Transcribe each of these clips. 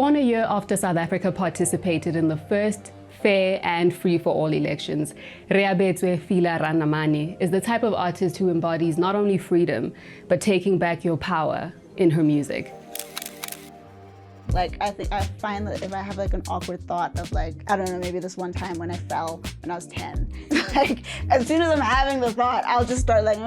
Born a year after South Africa participated in the first fair and free-for-all elections, Filah Lah Lah is the type of artist who embodies not only freedom, but taking back your power in her music. Like, I find that if I have like an awkward thought of like, I don't know, maybe this one time when I fell when I was 10, like as soon as I'm having the thought, I'll just start like,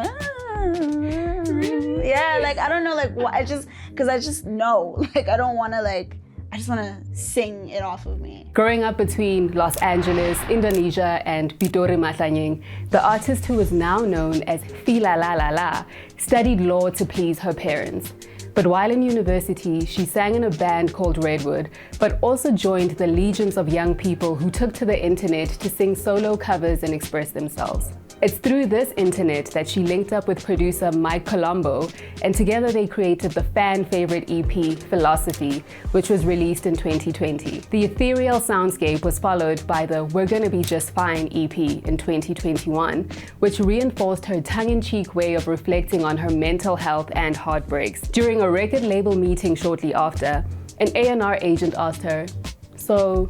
yeah, like I don't know, like what, I just know, like I don't want to like, I just want to sing it off of me. Growing up between Los Angeles, Indonesia, and Pitori Mahlanyeng, the artist who is now known as Filah Lah La La studied law to please her parents. But while in university, she sang in a band called Redwood, but also joined the legions of young people who took to the internet to sing solo covers and express themselves. It's through this internet that she linked up with producer Mike Colombo, and together they created the fan favorite EP, Philosophy, which was released in 2020. The ethereal soundscape was followed by the We're Gonna Be Just Fine EP in 2021, which reinforced her tongue-in-cheek way of reflecting on her mental health and heartbreaks. During a record label meeting shortly after, an A&R agent asked her, "So,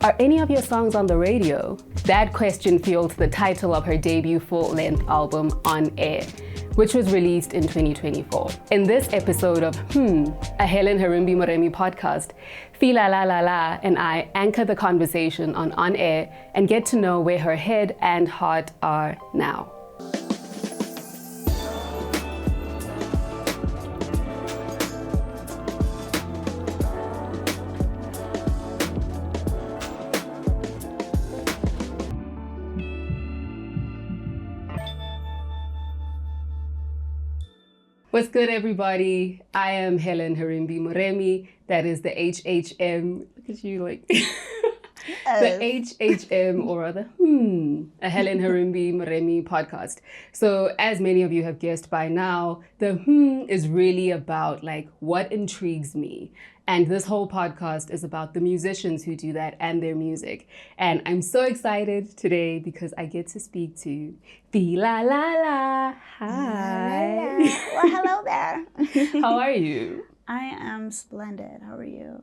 are any of your songs on the radio?" That question fueled the title of her debut full-length album, On Air, which was released in 2024. In this episode of a Helen Herimbi-Moremi podcast, Filah Lah La La and I anchor the conversation on Air and get to know where her head and heart are now. What's good, everybody? I am Helen Herimbi-Moremi. That is the HHM. Look at you, like the HHM, or rather, a Helen Herimbi-Moremi podcast. So, as many of you have guessed by now, the is really about like what intrigues me. And this whole podcast is about the musicians who do that and their music. And I'm so excited today because I get to speak to Filah Lah La. Hi. Well, hello there. How are you? I am splendid. How are you?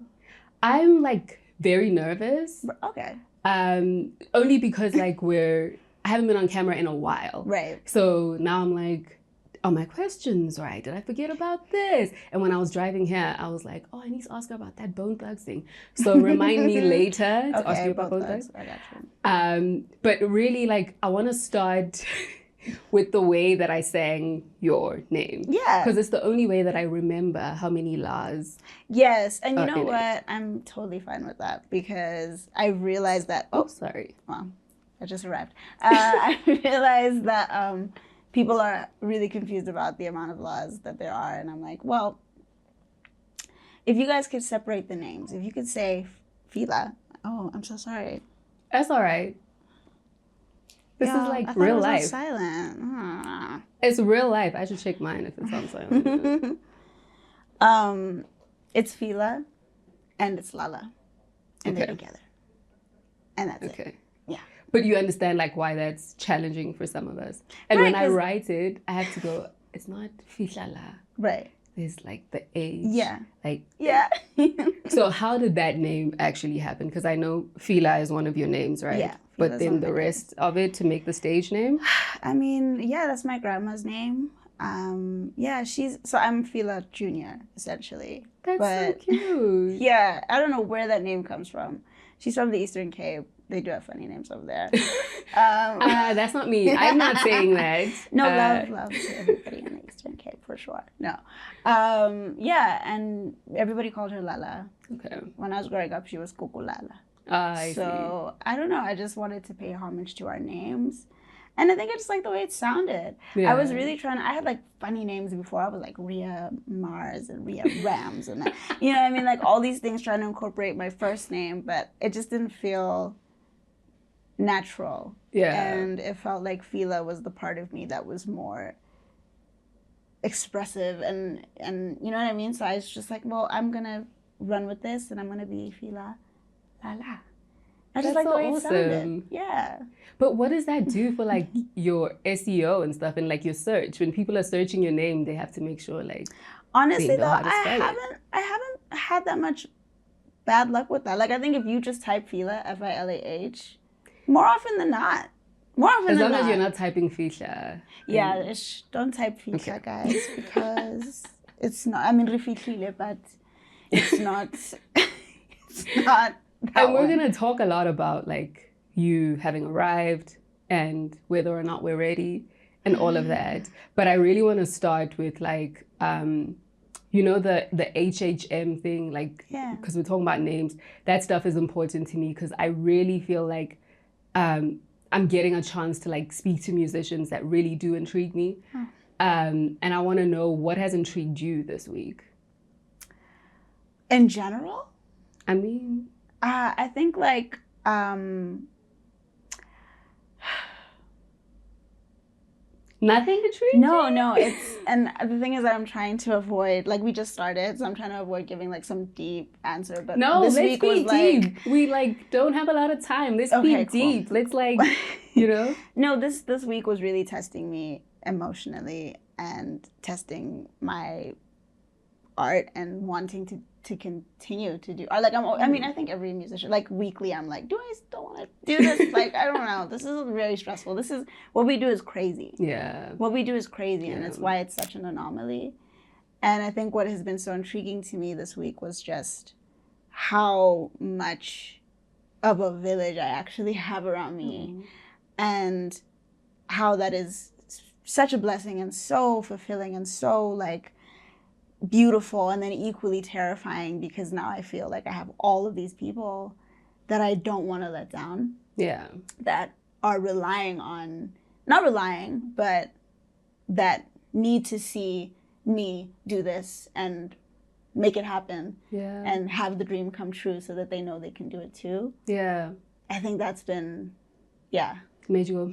I'm like very nervous. Okay. Only because like I haven't been on camera in a while. Right. So now I'm like, are my questions right? Did I forget about this? And when I was driving here, I was like, oh, I need to ask her about that Bone Thugs thing. So remind me later to ask you about Bone Thugs. I got you. But really, like, I want to start with the way that I sang your name. Yeah. Because it's the only way that I remember how many La's. Yes, and you know what? I'm totally fine with that because I realized that... Oh, sorry. Well, I just arrived. I realized that... people are really confused about the amount of laws that there are. And I'm like, well, if you guys could separate the names, if you could say Filah. Oh, I'm so sorry. That's all right. This is like real life. It's silent. It's real life. I should check mine if it's on silent. It's Filah and it's Lala. And they're together. And that's it. Yeah. But you understand like why that's challenging for some of us. And when I write it, I have to go, it's not Filah Lah. Right. There's like the H. Yeah. Like, yeah. So how did that name actually happen? Because I know Filah is one of your names, right? Yeah. But then the rest of it to make the stage name? I mean, yeah, that's my grandma's name. Yeah, so I'm Filah Jr., essentially. That's so cute. Yeah, I don't know where that name comes from. She's from the Eastern Cape. They do have funny names over there. That's not me. I'm not saying that. No, love to everybody in the Eastern Cape, for sure. No. Yeah, and everybody called her Lala. Okay. When I was growing up, she was Kuku Lala. I see. I don't know. I just wanted to pay homage to our names. And I think I just like the way it sounded. Yeah. I was really I had like funny names before. I was like Rhea Mars and Rhea Rams. And that, you know what I mean? Like all these things trying to incorporate my first name, but it just didn't feel natural. Yeah. And it felt like Filah was the part of me that was more expressive and you know what I mean? So I was just like, well, I'm going to run with this and I'm going to be Filah Lah La. I just like the way it sounded. Yeah. But what does that do for like your SEO and stuff and like your search? When people are searching your name, they have to make sure like honestly though, I haven't had that much bad luck with that. Like, I think if you just type Filah, Filah, more often than not. As long as you're not typing Filah. Yeah, don't type Filah, guys, because it's not, I mean, Rifihlile, but it's not, it's not that And we're one. going to talk a lot about, like, you having arrived and whether or not we're ready and all of that. But I really want to start with, like, you know, the HHM thing, like, because we're talking about names. That stuff is important to me because I really feel like I'm getting a chance to, like, speak to musicians that really do intrigue me. And I want to know what has intrigued you this week. In general? I mean... I think, like... Nothing intrigued you? No, it's... And the thing is that I'm trying to avoid... Like, we just started, so I'm trying to avoid giving, like, some deep answer. But no, this let's week be was, deep. like... We, like, don't have a lot of time. Let's Okay, be deep. cool. Let's, like, you know? No, this week was really testing me emotionally and testing my art and wanting to continue to do art. Like, I mean, I think every musician, like, weekly, I'm like, do I still want to do this? Like, I don't know. This is very stressful. This is, what we do is crazy. Yeah. What we do is crazy, and it's why it's such an anomaly. And I think what has been so intriguing to me this week was just how much of a village I actually have around me, and how that is such a blessing and so fulfilling and so, like, beautiful, and then equally terrifying, because now I feel like I have all of these people that I don't want to let down. Yeah. That are relying on, not relying, but that need to see me do this and make it happen. Yeah. And have the dream come true so that they know they can do it too. Yeah. I think that's been, Made you go,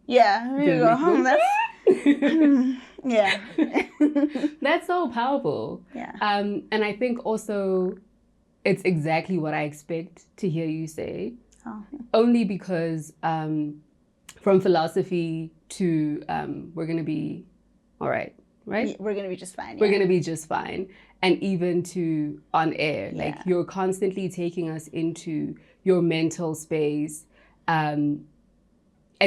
Yeah, made you go, that's... Yeah. That's so powerful. Yeah. And I think also it's exactly what I expect to hear you say. Oh. Only because from philosophy to we're going to be all right? We're going to be just fine. We're going to be just fine. And even to on air, like you're constantly taking us into your mental space and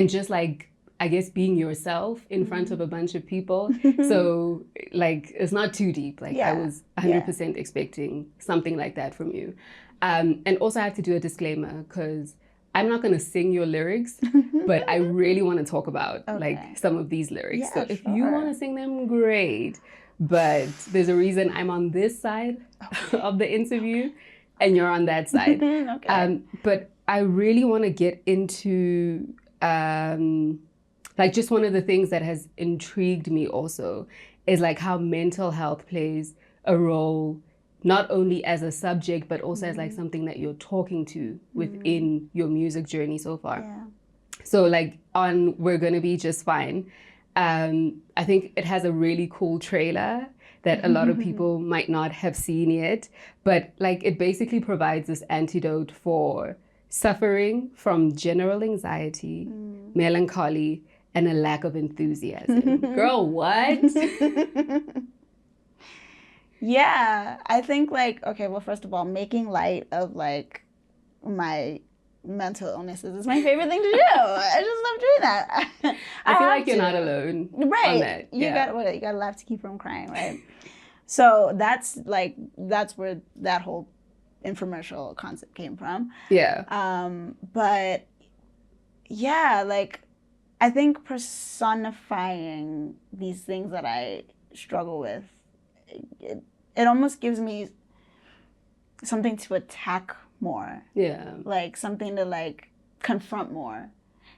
just like, I guess, being yourself in front of a bunch of people. So, like, it's not too deep. Like, I was 100% expecting something like that from you. And also, I have to do a disclaimer because I'm not going to sing your lyrics, but I really want to talk about, like, some of these lyrics. So if you want to sing them, great. But there's a reason I'm on this side of the interview and you're on that side. But I really want to get into... like, just one of the things that has intrigued me also is like how mental health plays a role, not only as a subject, but also as like something that you're talking to within your music journey so far. Yeah. So like on We're Gonna Be Just Fine, I think it has a really cool trailer that a lot of people might not have seen yet, but like it basically provides this antidote for suffering from general anxiety, melancholy, and a lack of enthusiasm. Girl, what? Yeah, I think like, okay, well, first of all, making light of like my mental illnesses is my favorite thing to do. I just love doing that. I feel like you're not alone on that. You gotta laugh to keep from crying, right? So that's where that whole infomercial concept came from. Yeah. But yeah, like I think personifying these things that I struggle with, it almost gives me something to attack more. Yeah. Like something to like confront more.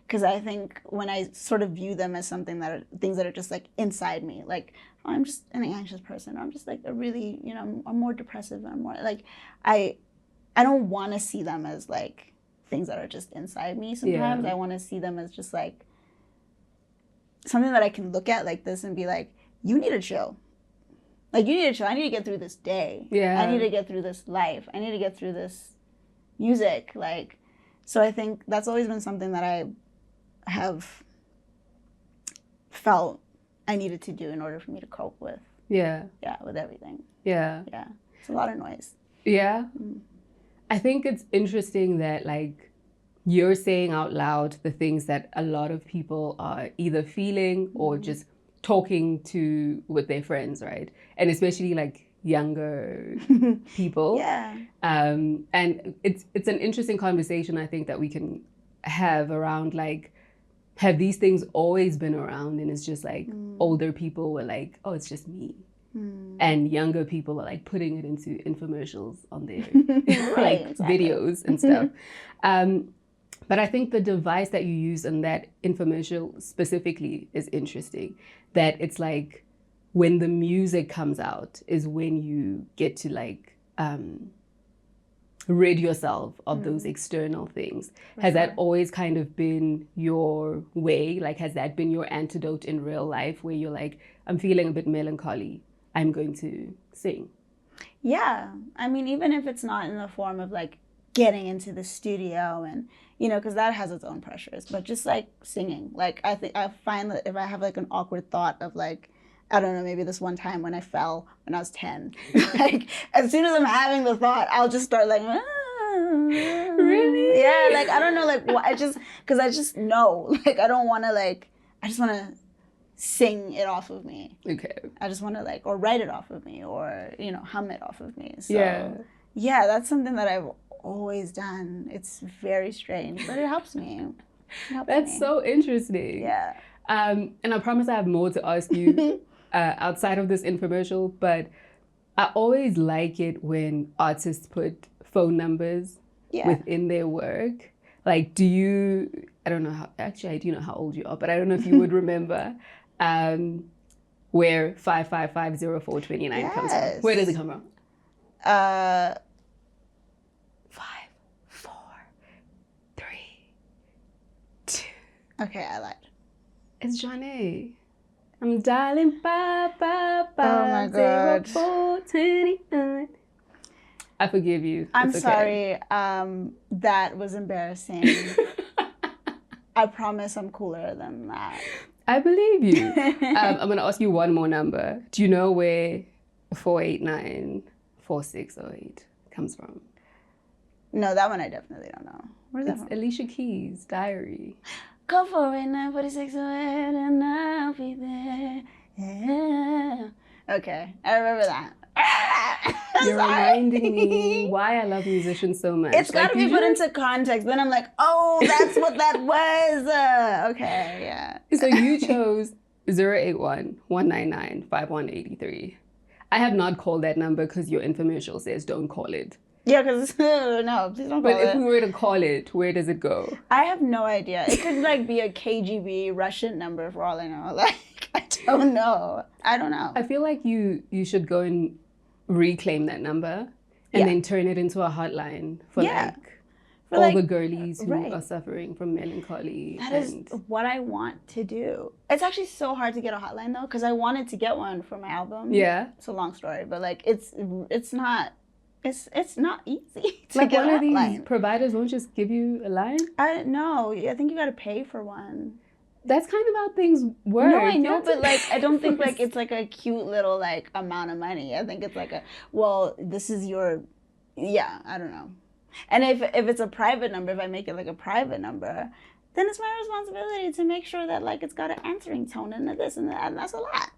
Because I think when I sort of view them as something that are things that are just like inside me, like oh, I'm just an anxious person, or I'm just like a really, I'm more depressive, I'm more like I don't want to see them as like things that are just inside me sometimes. Yeah. I want to see them as just like something that I can look at like this and be like, you need to chill. Like, you need to chill. I need to get through this day. Yeah. I need to get through this life. I need to get through this music. Like, so I think that's always been something that I have felt I needed to do in order for me to cope with. Yeah. Yeah, with everything. Yeah. Yeah. It's a lot of noise. Yeah. I think it's interesting that like you're saying out loud the things that a lot of people are either feeling or just talking to with their friends, right? And especially like younger people. Yeah. And it's an interesting conversation I think that we can have around like, have these things always been around? And it's just like older people were like, oh, it's just me. And younger people are like putting it into infomercials on their like videos and stuff. But I think the device that you use in that infomercial specifically is interesting. That it's like when the music comes out is when you get to like rid yourself of those external things. Has that always kind of been your way? Like, has that been your antidote in real life where you're like, I'm feeling a bit melancholy, I'm going to sing? Yeah. I mean, even if it's not in the form of like getting into the studio and, you know, because that has its own pressures, but just like singing. Like, I find that if I have like an awkward thought of like, I don't know, maybe this one time when I fell when I was 10, like as soon as I'm having the thought, I'll just start like, Really? Yeah, like I don't know, like what, because I just know, like I don't want to like, I just want to sing it off of me. Okay. I just want to like, or write it off of me, or you know, hum it off of me. So yeah, that's something that I've always done. It's very strange, but it helps me. That's so interesting. Yeah. And I promise I have more to ask you outside of this infomercial, but I always like it when artists put phone numbers within their work. Like, I don't know how, actually I do know how old you are, but I don't know if you would remember where 5550429 comes from. Where does it come from? 5, 4, 3, 2. Okay, I lied. It's Johnny. I'm dialing 5550429. I forgive you. I'm okay. sorry. That was embarrassing. I promise I'm cooler than that. I believe you. I'm going to ask you one more number. Do you know where 4894608 comes from? No, that one I definitely don't know. Where's that from? Alicia Keys' Diary. Go 4894608 and I'll be there. Yeah. Okay, I remember that. You're reminding me why I love musicians so much. It's got to be put into context. Then I'm like, oh, that's what that was. Okay, yeah. So you chose 081-199-5183. I have not called that number because your infomercial says don't call it. Yeah, because no, please don't call it. But if we were to call it, where does it go? I have no idea. It could like be a KGB Russian number for all I know. Like, I don't know. I don't know. I feel like you should go and reclaim that number and then turn it into a hotline for all the girlies who are suffering from melancholy. That is what I want to do. It's actually so hard to get a hotline though, because I wanted to get one for my album. Yeah. It's a long story, but like it's not easy to like get one a of these hotline. Providers won't just give you a line? No, I think you got to pay for one. That's kind of how things work. No, I know, but like I don't think like it's like a cute little like amount of money. I think it's like this is your, I don't know. And if it's a private number, if I make it like a private number, then it's my responsibility to make sure that like it's got an answering tone and this and that, and that's a lot.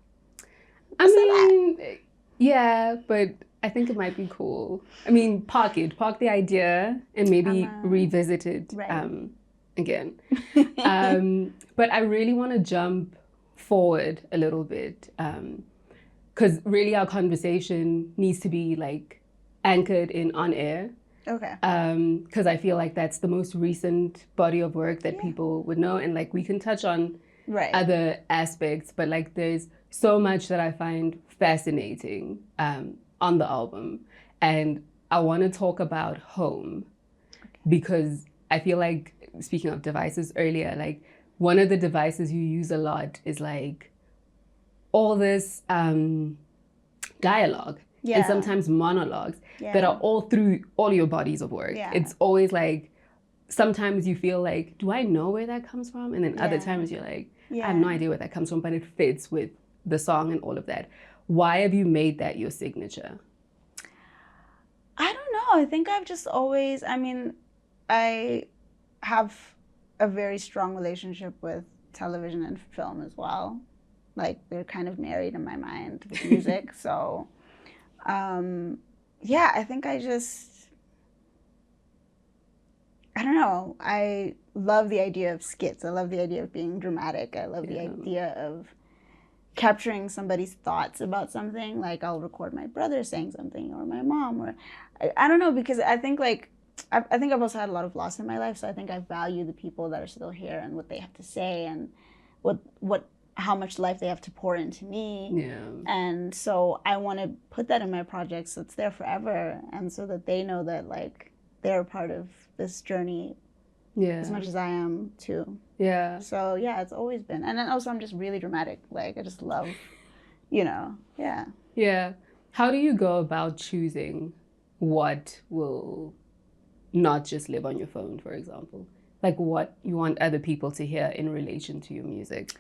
Yeah, but I think it might be cool. I mean, park the idea and maybe revisit it again. But I really want to jump forward a little bit because really our conversation needs to be like anchored in on air. Okay. Because I feel like that's the most recent body of work that people would know, and like we can touch on other aspects, but like there's so much that I find fascinating on the album, and I want to talk about home because I feel like, speaking of devices earlier, like one of the devices you use a lot is like all this dialogue and sometimes monologues that are all through all your bodies of work. It's always like, sometimes you feel like, do I know where that comes from? And then other times you're like, I have no idea where that comes from, but it fits with the song and all of that. Why have you made that your signature? I don't know. I think I've just always, I have a very strong relationship with television and film as well. Like, they're kind of married in my mind with music. So, yeah, I think I don't know. I love the idea of skits. I love the idea of being dramatic. I love the idea of capturing somebody's thoughts about something. Like, I'll record my brother saying something, or my mom, or I don't know, because I think I think I've also had a lot of loss in my life, so I think I value the people that are still here and what they have to say, and how much life they have to pour into me. Yeah. And so I want to put that in my project so it's there forever, and so that they know that, like, they're a part of this journey as much as I am too. Yeah. So yeah, it's always been. And then also I'm just really dramatic. Like, I just love, yeah. Yeah. How do you go about choosing what will not just live on your phone, for example? Like, what you want other people to hear in relation to your music?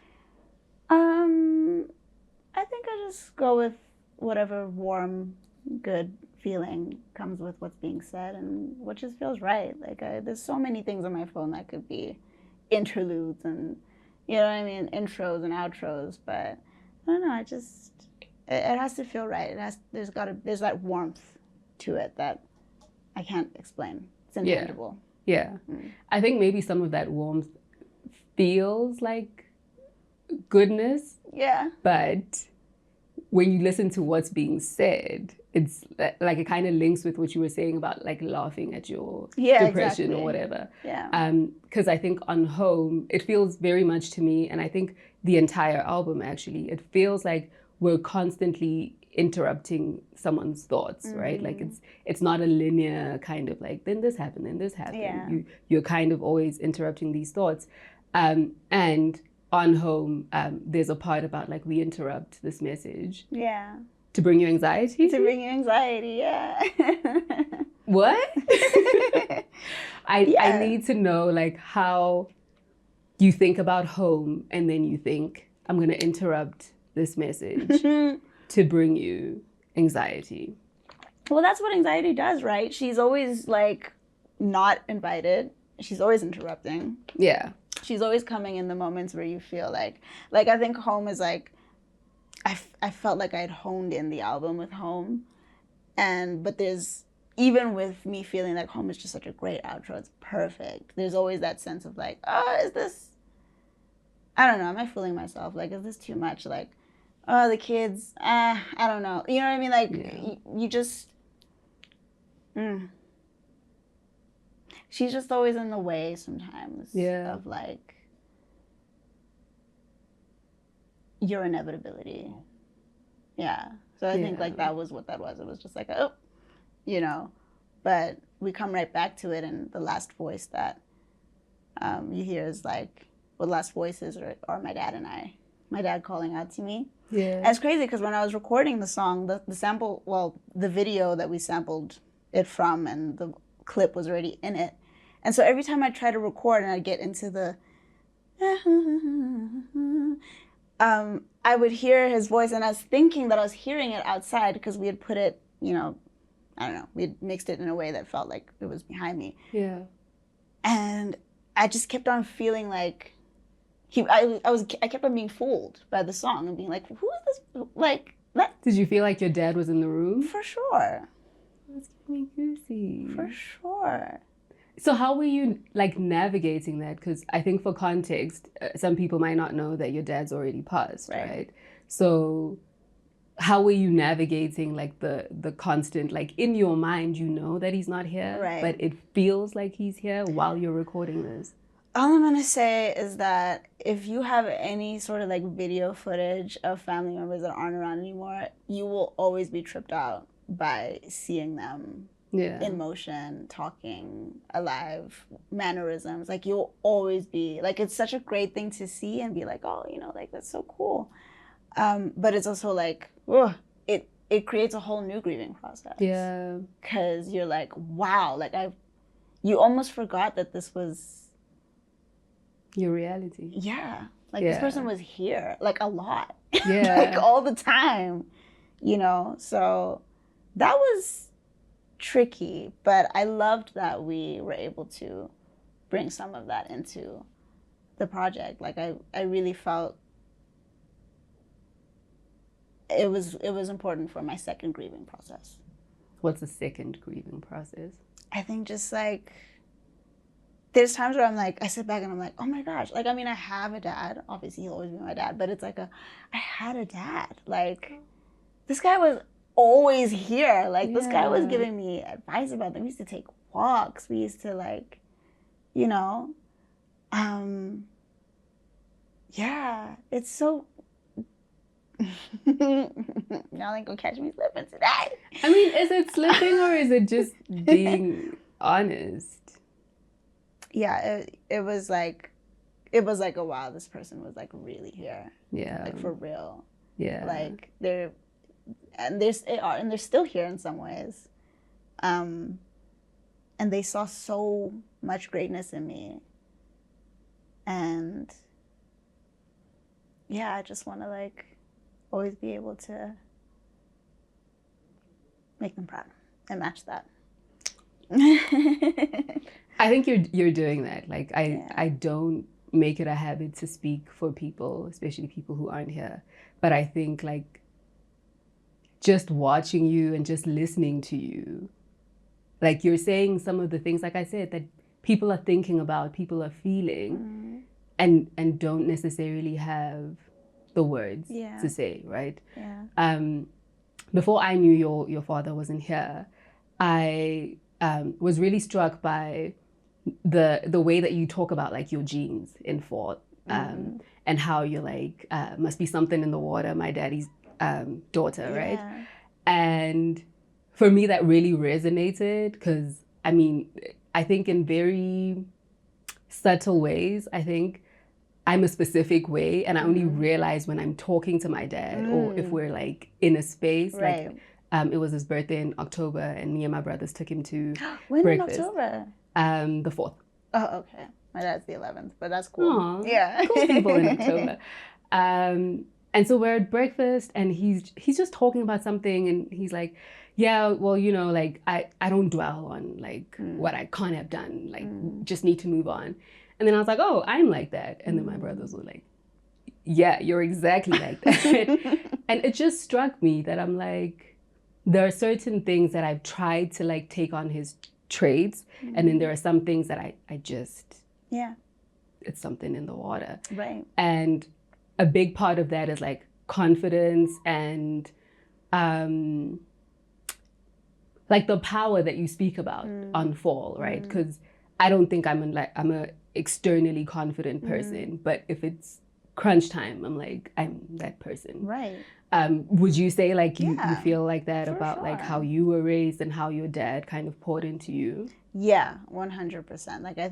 I think I just go with whatever warm, good feeling comes with what's being said, and what just feels right. Like, there's so many things on my phone that could be interludes and, you know what I mean, intros and outros, but I don't know, it has to feel right. There's that warmth to it that I can't explain. It's intangible. Yeah. I think maybe some of that warmth feels like goodness. Yeah. But when you listen to what's being said, it's like, it kind of links with what you were saying about, like, laughing at your depression or whatever. Yeah. Because I think on Home, it feels very much to me, and I think the entire album actually, it feels like we're constantly interrupting someo's thoughts, right? Like, it's not a linear kind of like, then this happened, then this happened. Yeah. You're kind of always interrupting these thoughts. And on Home, there's a part about, like, we interrupt this message. Yeah. To bring you anxiety? To bring you anxiety, yeah. What? I need to know, like, how you think about Home and then you think, I'm going to interrupt this message to bring you anxiety. Well, that's what anxiety does, right? She's always, like, not invited. She's always interrupting. Yeah. She's always coming in the moments where you feel like I think Home is like, I felt like I'd honed in the album with Home, but there's, even with me feeling like Home is just such a great outro, it's perfect, there's always that sense of like, oh, is this, I don't know, am I fooling myself? Like, is this too much? Like, oh, the kids, I don't know. You know what I mean? Like, you just, she's just always in the way sometimes of, like, your inevitability. Yeah. So I think, like, that was what that was. It was just like, oh, but we come right back to it, and the last voice that you hear is like, well, the last voices are my dad and I. My dad calling out to me. Yeah. And it's crazy because when I was recording the song, the sample, well, the video that we sampled it from and the clip was already in it. And so every time I try to record and I get into the I would hear his voice, and I was thinking that I was hearing it outside because we had put it, I don't know, we had mixed it in a way that felt like it was behind me. Yeah. And I just kept on feeling like I kept on being fooled by the song and being like, who is this? Like, that. Did you feel like your dad was in the room? For sure. That's getting me goosey. For sure. So how were you, like, navigating that? Because I think, for context, some people might not know that your dad's already passed, right? So how were you navigating, like, the constant, like, in your mind, you know that he's not here, but it feels like he's here while you're recording this? All I'm gonna say is that if you have any sort of, like, video footage of family members that aren't around anymore, you will always be tripped out by seeing them in motion, talking, alive, mannerisms. Like, you'll always be, like, it's such a great thing to see and be like, oh, like, that's so cool. But it's also like, it creates a whole new grieving process. Yeah. Because you're like, wow, like, you almost forgot that this was your reality. Yeah. Like, this person was here, like, a lot. Yeah. Like, all the time, So that was tricky, but I loved that we were able to bring some of that into the project. Like I really felt it was important for my second grieving process. What's the second grieving process? I think just like there's times where I'm like, I sit back and I'm like, oh my gosh. Like, I mean, I have a dad. Obviously, he'll always be my dad. But it's like I had a dad. Like, this guy was always here. Like, this guy was giving me advice about them. We used to take walks. We used to, like, you know. Yeah, it's so... Y'all ain't gonna catch me slipping today. I mean, is it slipping or is it just being honest? Yeah, it was like a wow, this person was like really here. Yeah. Like for real. Yeah. Like they're still here in some ways. And they saw so much greatness in me. And yeah, I just want to like always be able to make them proud and match that. I think you're doing that. Like I don't make it a habit to speak for people, especially people who aren't here. But I think like just watching you and just listening to you, like you're saying some of the things, like I said, that people are thinking about, people are feeling, and don't necessarily have the words to say, right? Yeah. Before I knew your father wasn't here, I was really struck by the way that you talk about like your genes in Fort, and how you're like must be something in the water, my daddy's daughter, right? And for me that really resonated because I mean I think in very subtle ways I think I'm a specific way and I only realize when I'm talking to my dad or if we're like in a space like it was his birthday in October and me and my brothers took him to when breakfast. In October? The 4th. Oh, okay. My dad's the 11th, but that's cool. Aww, yeah. Cool people in October. And so we're at breakfast and he's just talking about something and he's like, yeah, well, you know, like I don't dwell on like what I can't have done, like just need to move on. And then I was like, oh, I'm like that. And then my brothers were like, yeah, you're exactly like that. And it just struck me that I'm like, there are certain things that I've tried to like take on his traits. And then there are some things that I just, it's something in the water. Right. And a big part of that is like confidence and like the power that you speak about on Fall, right? Because I don't think I'm a externally confident person, but if it's crunch time, I'm like, I'm that person. Right. Would you say like you feel like that about sure. like how you were raised and how your dad kind of poured into you? Yeah, 100%. Like I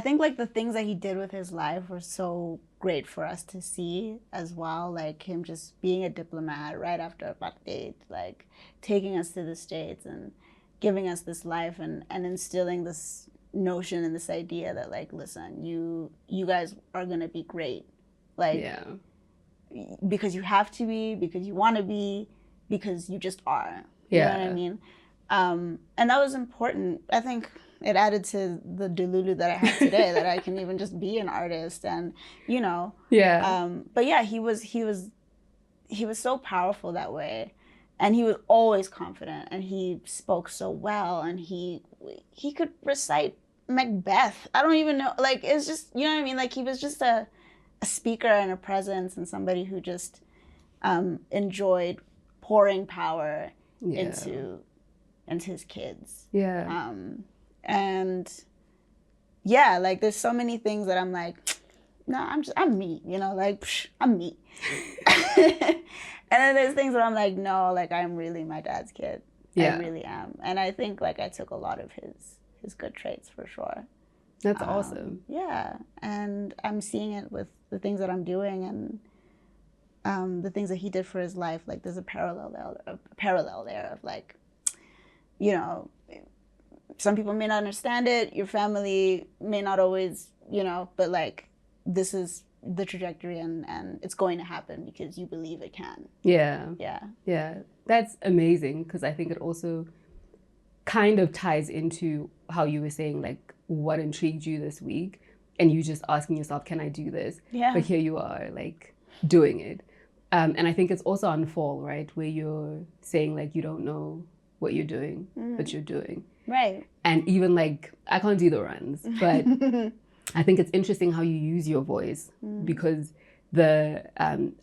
think like the things that he did with his life were so great for us to see as well. Like him just being a diplomat right after apartheid, like taking us to the States and giving us this life and instilling this notion and this idea that like, listen, you guys are gonna be great. Like because you have to be, because you want to be, because you just are. You know what I mean? And that was important. I think it added to the delulu that I have today, that I can even just be an artist and, you know. But yeah, he was so powerful that way. And he was always confident and he spoke so well and he could recite Macbeth. I don't even know. Like, it's just, you know what I mean? Like, he was just a speaker and a presence and somebody who just enjoyed pouring power into his kids. And yeah, like there's so many things that I'm like, no, I'm me, you know, like I'm me. And then there's things where I'm like, no, like I'm really my dad's kid. I really am. And I think like I took a lot of his good traits for sure. That's awesome. Yeah. And I'm seeing it with the things that I'm doing and the things that he did for his life. Like there's a parallel there of like, you know, some people may not understand it. Your family may not always, you know, but like this is the trajectory and it's going to happen because you believe it can. Yeah, that's amazing, because I think it also kind of ties into how you were saying, like, what intrigued you this week, and you just asking yourself, can I do this? But here you are, like, doing it. And I think it's also on Fall, right, where you're saying, like, you don't know what you're doing, but you're doing. Right. And even, like, I can't do the runs, but I think it's interesting how you use your voice, because the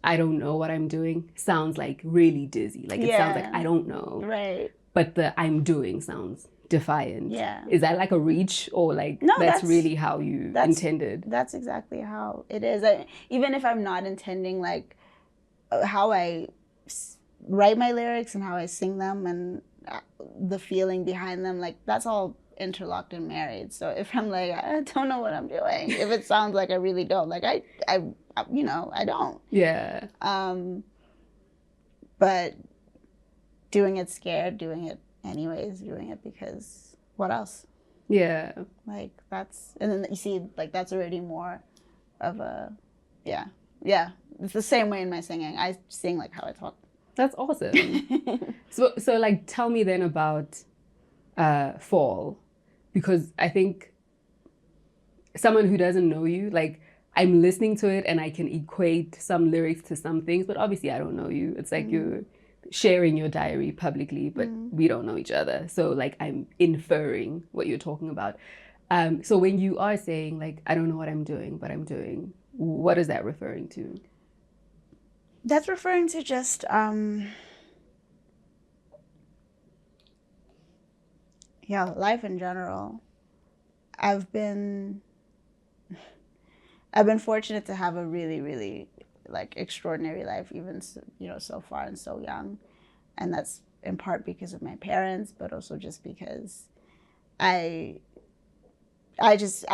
I don't know what I'm doing sounds like really dizzy. Like, it sounds like I don't know. Right. But the I'm doing sounds defiant. Yeah. Is that like a reach, or like that's really how you intended? That's exactly how it is. Even if I'm not intending, like, how I write my lyrics and how I sing them and the feeling behind them, like, that's all interlocked and married. So if I'm like, I don't know what I'm doing, if it sounds like I really don't, like, I you know, I don't. Yeah. But doing it scared, doing it anyways, doing it because what else? Yeah. Like, that's, and then you see, like, that's already more of a, yeah. It's the same way in my singing. I sing like how I talk. That's awesome. So like, tell me then about Fall, because I think someone who doesn't know you, like, I'm listening to it and I can equate some lyrics to some things, but obviously I don't know you. It's like you're sharing your diary publicly, but we don't know each other. So, like, I'm inferring what you're talking about. So when you are saying, like, I don't know what I'm doing, but I'm doing, what is that referring to? That's referring to just life in general. I've been fortunate to have a really, really, like, extraordinary life, even, you know, so far and so young. And that's in part because of my parents, but also just because I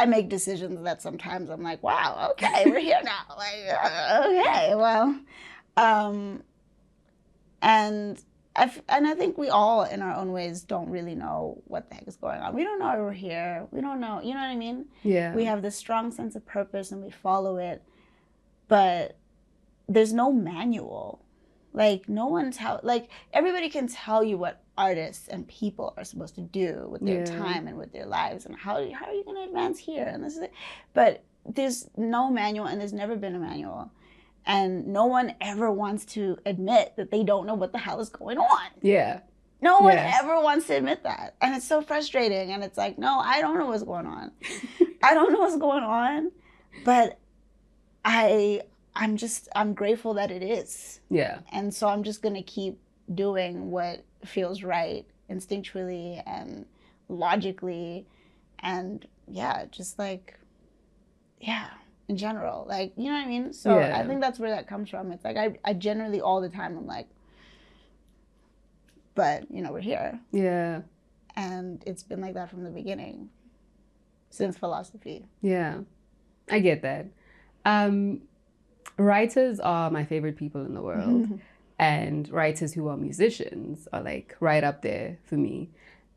make decisions that sometimes I'm like, wow, okay, we're here now. Like, okay, well, and I think we all, in our own ways, don't really know what the heck is going on. We don't know why we're here. We don't know, you know what I mean? Yeah. We have this strong sense of purpose and we follow it, but there's no manual. Like, no one like, everybody can tell you what artists and people are supposed to do with their time and with their lives, and how are you going to advance here, and this is it. But there's no manual, and there's never been a manual. And no one ever wants to admit that they don't know what the hell is going on. Yeah. No one ever wants to admit that. And it's so frustrating. And it's like, no, I don't know what's going on. I don't know what's going on. But I'm grateful that it is. Yeah. And so I'm just going to keep doing what feels right instinctually and logically. And just like, in general, like, you know what I mean? So I think that's where that comes from. It's like, I generally all the time, I'm like, but, you know, we're here. Yeah. And it's been like that from the beginning, since philosophy. Yeah, I get that. Writers are my favorite people in the world. And writers who are musicians are, like, right up there for me.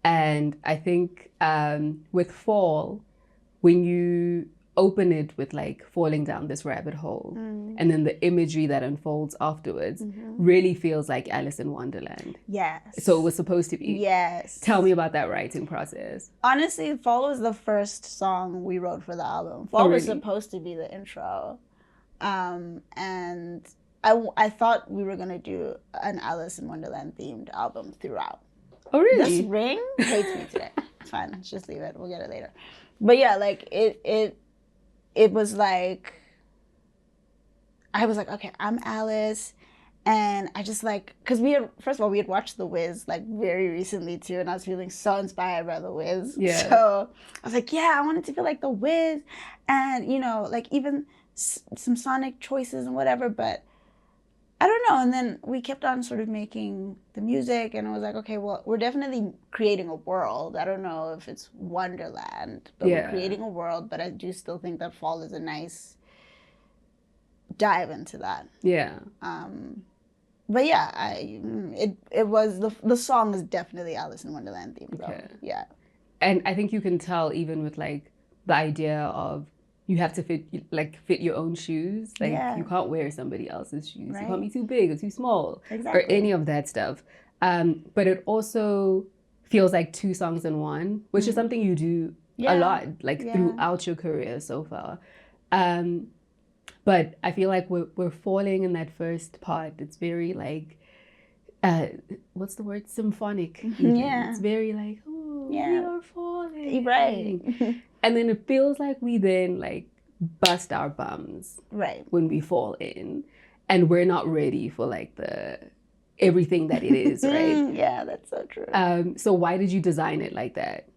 And I think with Fall, when you open it with, like, falling down this rabbit hole, and then the imagery that unfolds afterwards really feels like Alice in Wonderland. Yes. So it was supposed to be. Yes. Tell me about that writing process. Honestly, Fall was the first song we wrote for the album. Fall was supposed to be the intro. And I thought we were going to do an Alice in Wonderland themed album throughout. Oh, really? This ring hates me today. It's fine. Let's just leave it. We'll get it later. But yeah, like, it was like, I was like, okay, I'm Alice. And I just, like, because first of all, we had watched The Wiz, like, very recently too. And I was feeling so inspired by The Wiz. Yeah. So I was like, I wanted to feel like The Wiz. And, you know, like, even some sonic choices and whatever. But I don't know. And then we kept on sort of making the music, and I was like, okay, well, we're definitely creating a world. I don't know if it's Wonderland, but we're creating a world. But I do still think that Fall is a nice dive into that. Yeah. But yeah, it was, the song is definitely Alice in Wonderland themed. Okay. Yeah. And I think you can tell even with, like, the idea of you have to fit your own shoes. Like Yeah. you can't wear somebody else's shoes. Right. You can't be too big or too small Exactly. or any of that stuff. But it also feels like two songs in one, which is something you do a lot, like throughout your career so far. But I feel like we're falling in that first part. It's very like, what's the word? Symphonic. Yeah. It's very like, oh, we are falling. Right. And then it feels like we then like bust our bums Right. when we fall in, and we're not ready for like the everything that it is, right? Yeah, that's so true. So why did you design it like that?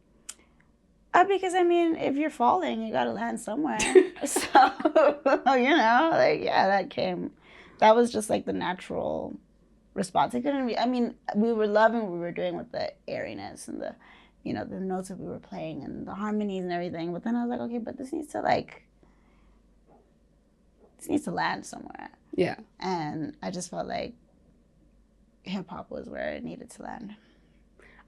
Because I mean, if you're falling, you gotta land somewhere. So you know, like that was just like the natural response. It couldn't be. I mean, we were loving what we were doing with the airiness and the, you know, the notes that we were playing and the harmonies and everything. But then I was like, okay, but this needs to land somewhere. Yeah. And I just felt like hip hop was where it needed to land.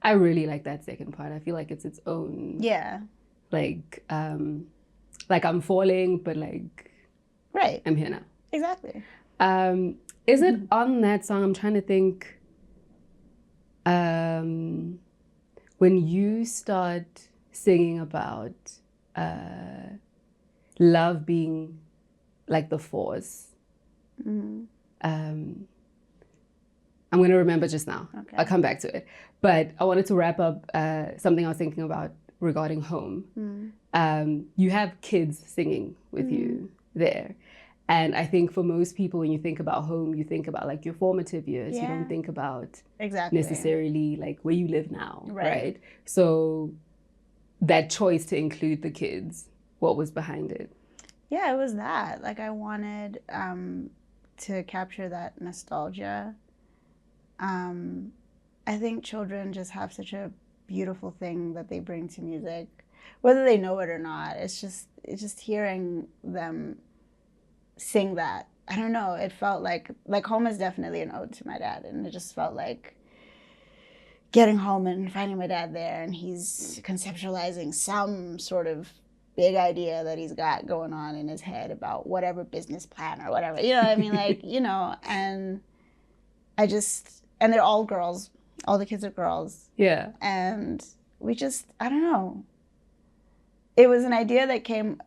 I really like that second part. I feel like it's its own. Yeah. Like I'm falling, but like. Right. I'm here now. Exactly. Is it on that song? I'm trying to think. When you start singing about love being like the force, I'm going to remember just now. Okay. I'll come back to it. But I wanted to wrap up something I was thinking about regarding home. You have kids singing with you there. And I think for most people, when you think about home, you think about like your formative years. You don't think about necessarily like where you live now, right? So that choice to include the kids, what was behind it? Yeah, it was that. Like I wanted to capture that nostalgia. I think children just have such a beautiful thing that they bring to music, whether they know it or not. It's just hearing them sing that. I don't know. It felt like home is definitely an ode to my dad, and it just felt like getting home and finding my dad there, and he's conceptualizing some sort of big idea that he's got going on in his head about whatever business plan or whatever. You know what I mean? Like, you know, and they're all girls. All the kids are girls. Yeah. And we just, I don't know. It was an idea that came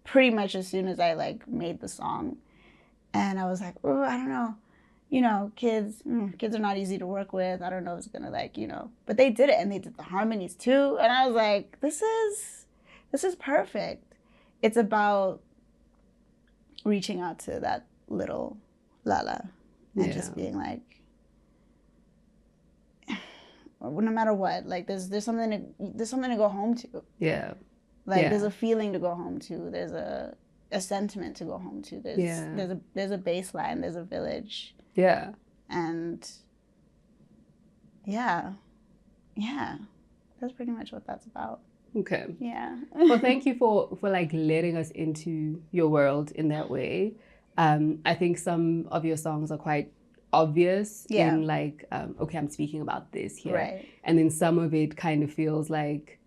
pretty much as soon as I like made the song. And I was like, oh, I don't know. You know, kids are not easy to work with. I don't know if it's gonna like, you know. But they did it, and they did the harmonies too. And I was like, this is perfect. It's about reaching out to that little Lala and just being like, no matter what, like there's something to go home to. Yeah. Like there's a feeling to go home to. There's a sentiment to go home to. There's a baseline. There's a village. Yeah. And yeah, that's pretty much what that's about. Okay. Yeah. Well, thank you for like letting us into your world in that way. I think some of your songs are quite obvious in like, okay, I'm speaking about this here. Right. And then some of it kind of feels like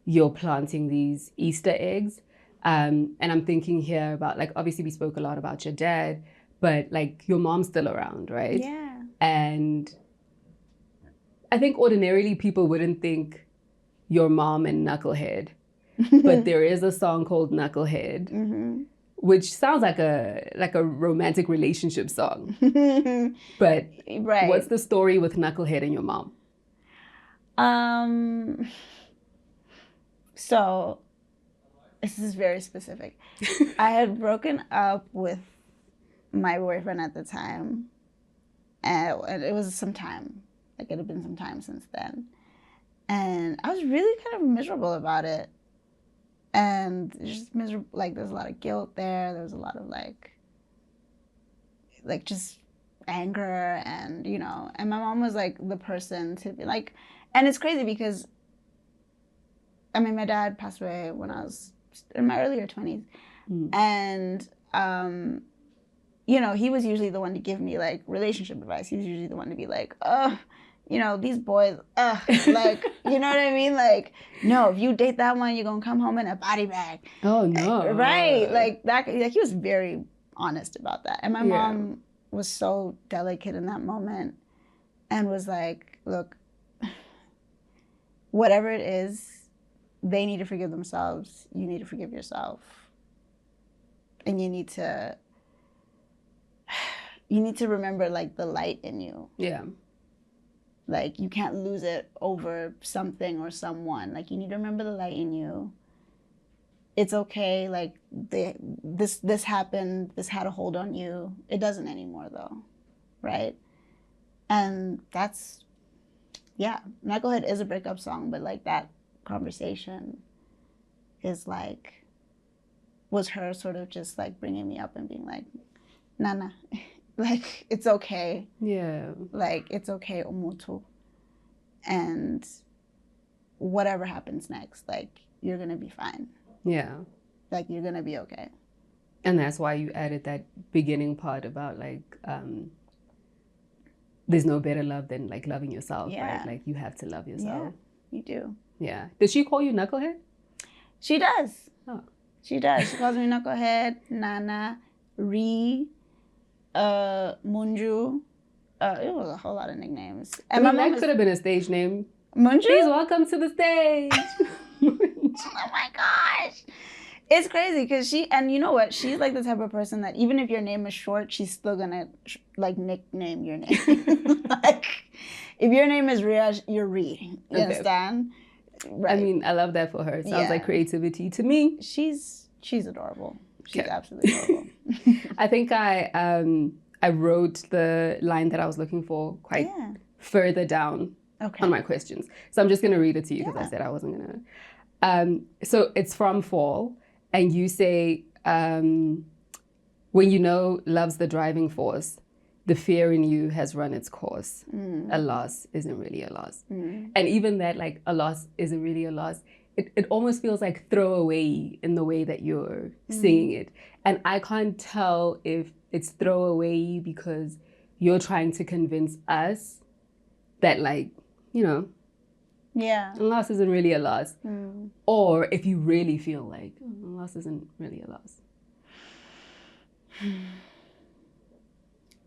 you're planting these Easter eggs. And I'm thinking here about like, obviously we spoke a lot about your dad, but like your mom's still around, right? Yeah. And I think ordinarily people wouldn't think your mom and Knucklehead, but there is a song called Knucklehead, which sounds like a romantic relationship song. But what's the story with Knucklehead and your mom? So this is very specific. I had broken up with my boyfriend at the time, and it was some time. Like it had been some time since then. And I was really kind of miserable about it. And just miserable, like there's a lot of guilt there. There was a lot of like just anger, and you know, and my mom was like the person to be like, and it's crazy because I mean my dad passed away when I was in my earlier 20s. And you know, he was usually the one to give me like relationship advice. He was usually the one to be like, oh, you know, these boys, like, you know what I mean? Like, no, if you date that one, you're going to come home in a body bag. Oh, no. Right. Like, that, like, he was very honest about that. And my mom was so delicate in that moment and was like, look, whatever it is, they need to forgive themselves. You need to forgive yourself. And you need to remember, like, the light in you. Yeah. Like, you can't lose it over something or someone. Like, you need to remember the light in you. It's okay. Like, this happened. This had a hold on you. It doesn't anymore, though. Right? And that's, yeah. Knucklehead is a breakup song, but, like, that conversation is, like, was her sort of just, like, bringing me up and being like, Nana, like, it's okay. Yeah. Like, it's okay, Umutu. And whatever happens next, like, you're going to be fine. Yeah. Like, you're going to be okay. And that's why you added that beginning part about, like, there's no better love than, like, loving yourself, right? Like, you have to love yourself. Yeah, you do. Yeah. Does she call you Knucklehead? She does. Oh. She does. She calls me Knucklehead, Nana, Ree, Munju. It was a whole lot of nicknames. And my mom could have been a stage name. Munju? Please welcome to the stage. Oh my gosh. It's crazy because and you know what? She's like the type of person that even if your name is short, she's still gonna like nickname your name. Like, if your name is Rhea, you're Rhea. You understand? Right. I mean, I love that for her. It sounds like creativity to me. She's adorable. She's absolutely adorable. I think I wrote the line that I was looking for quite further down on my questions. So I'm just going to read it to you because I said I wasn't going to. So it's from Fall, and you say, when you know love's the driving force, the fear in you has run its course. A loss isn't really a loss. And even that, like, a loss isn't really a loss, it almost feels like throwaway in the way that you're singing it. And I can't tell if it's throwaway because you're trying to convince us that, like, you know, a loss isn't really a loss. Or if you really feel like a loss isn't really a loss.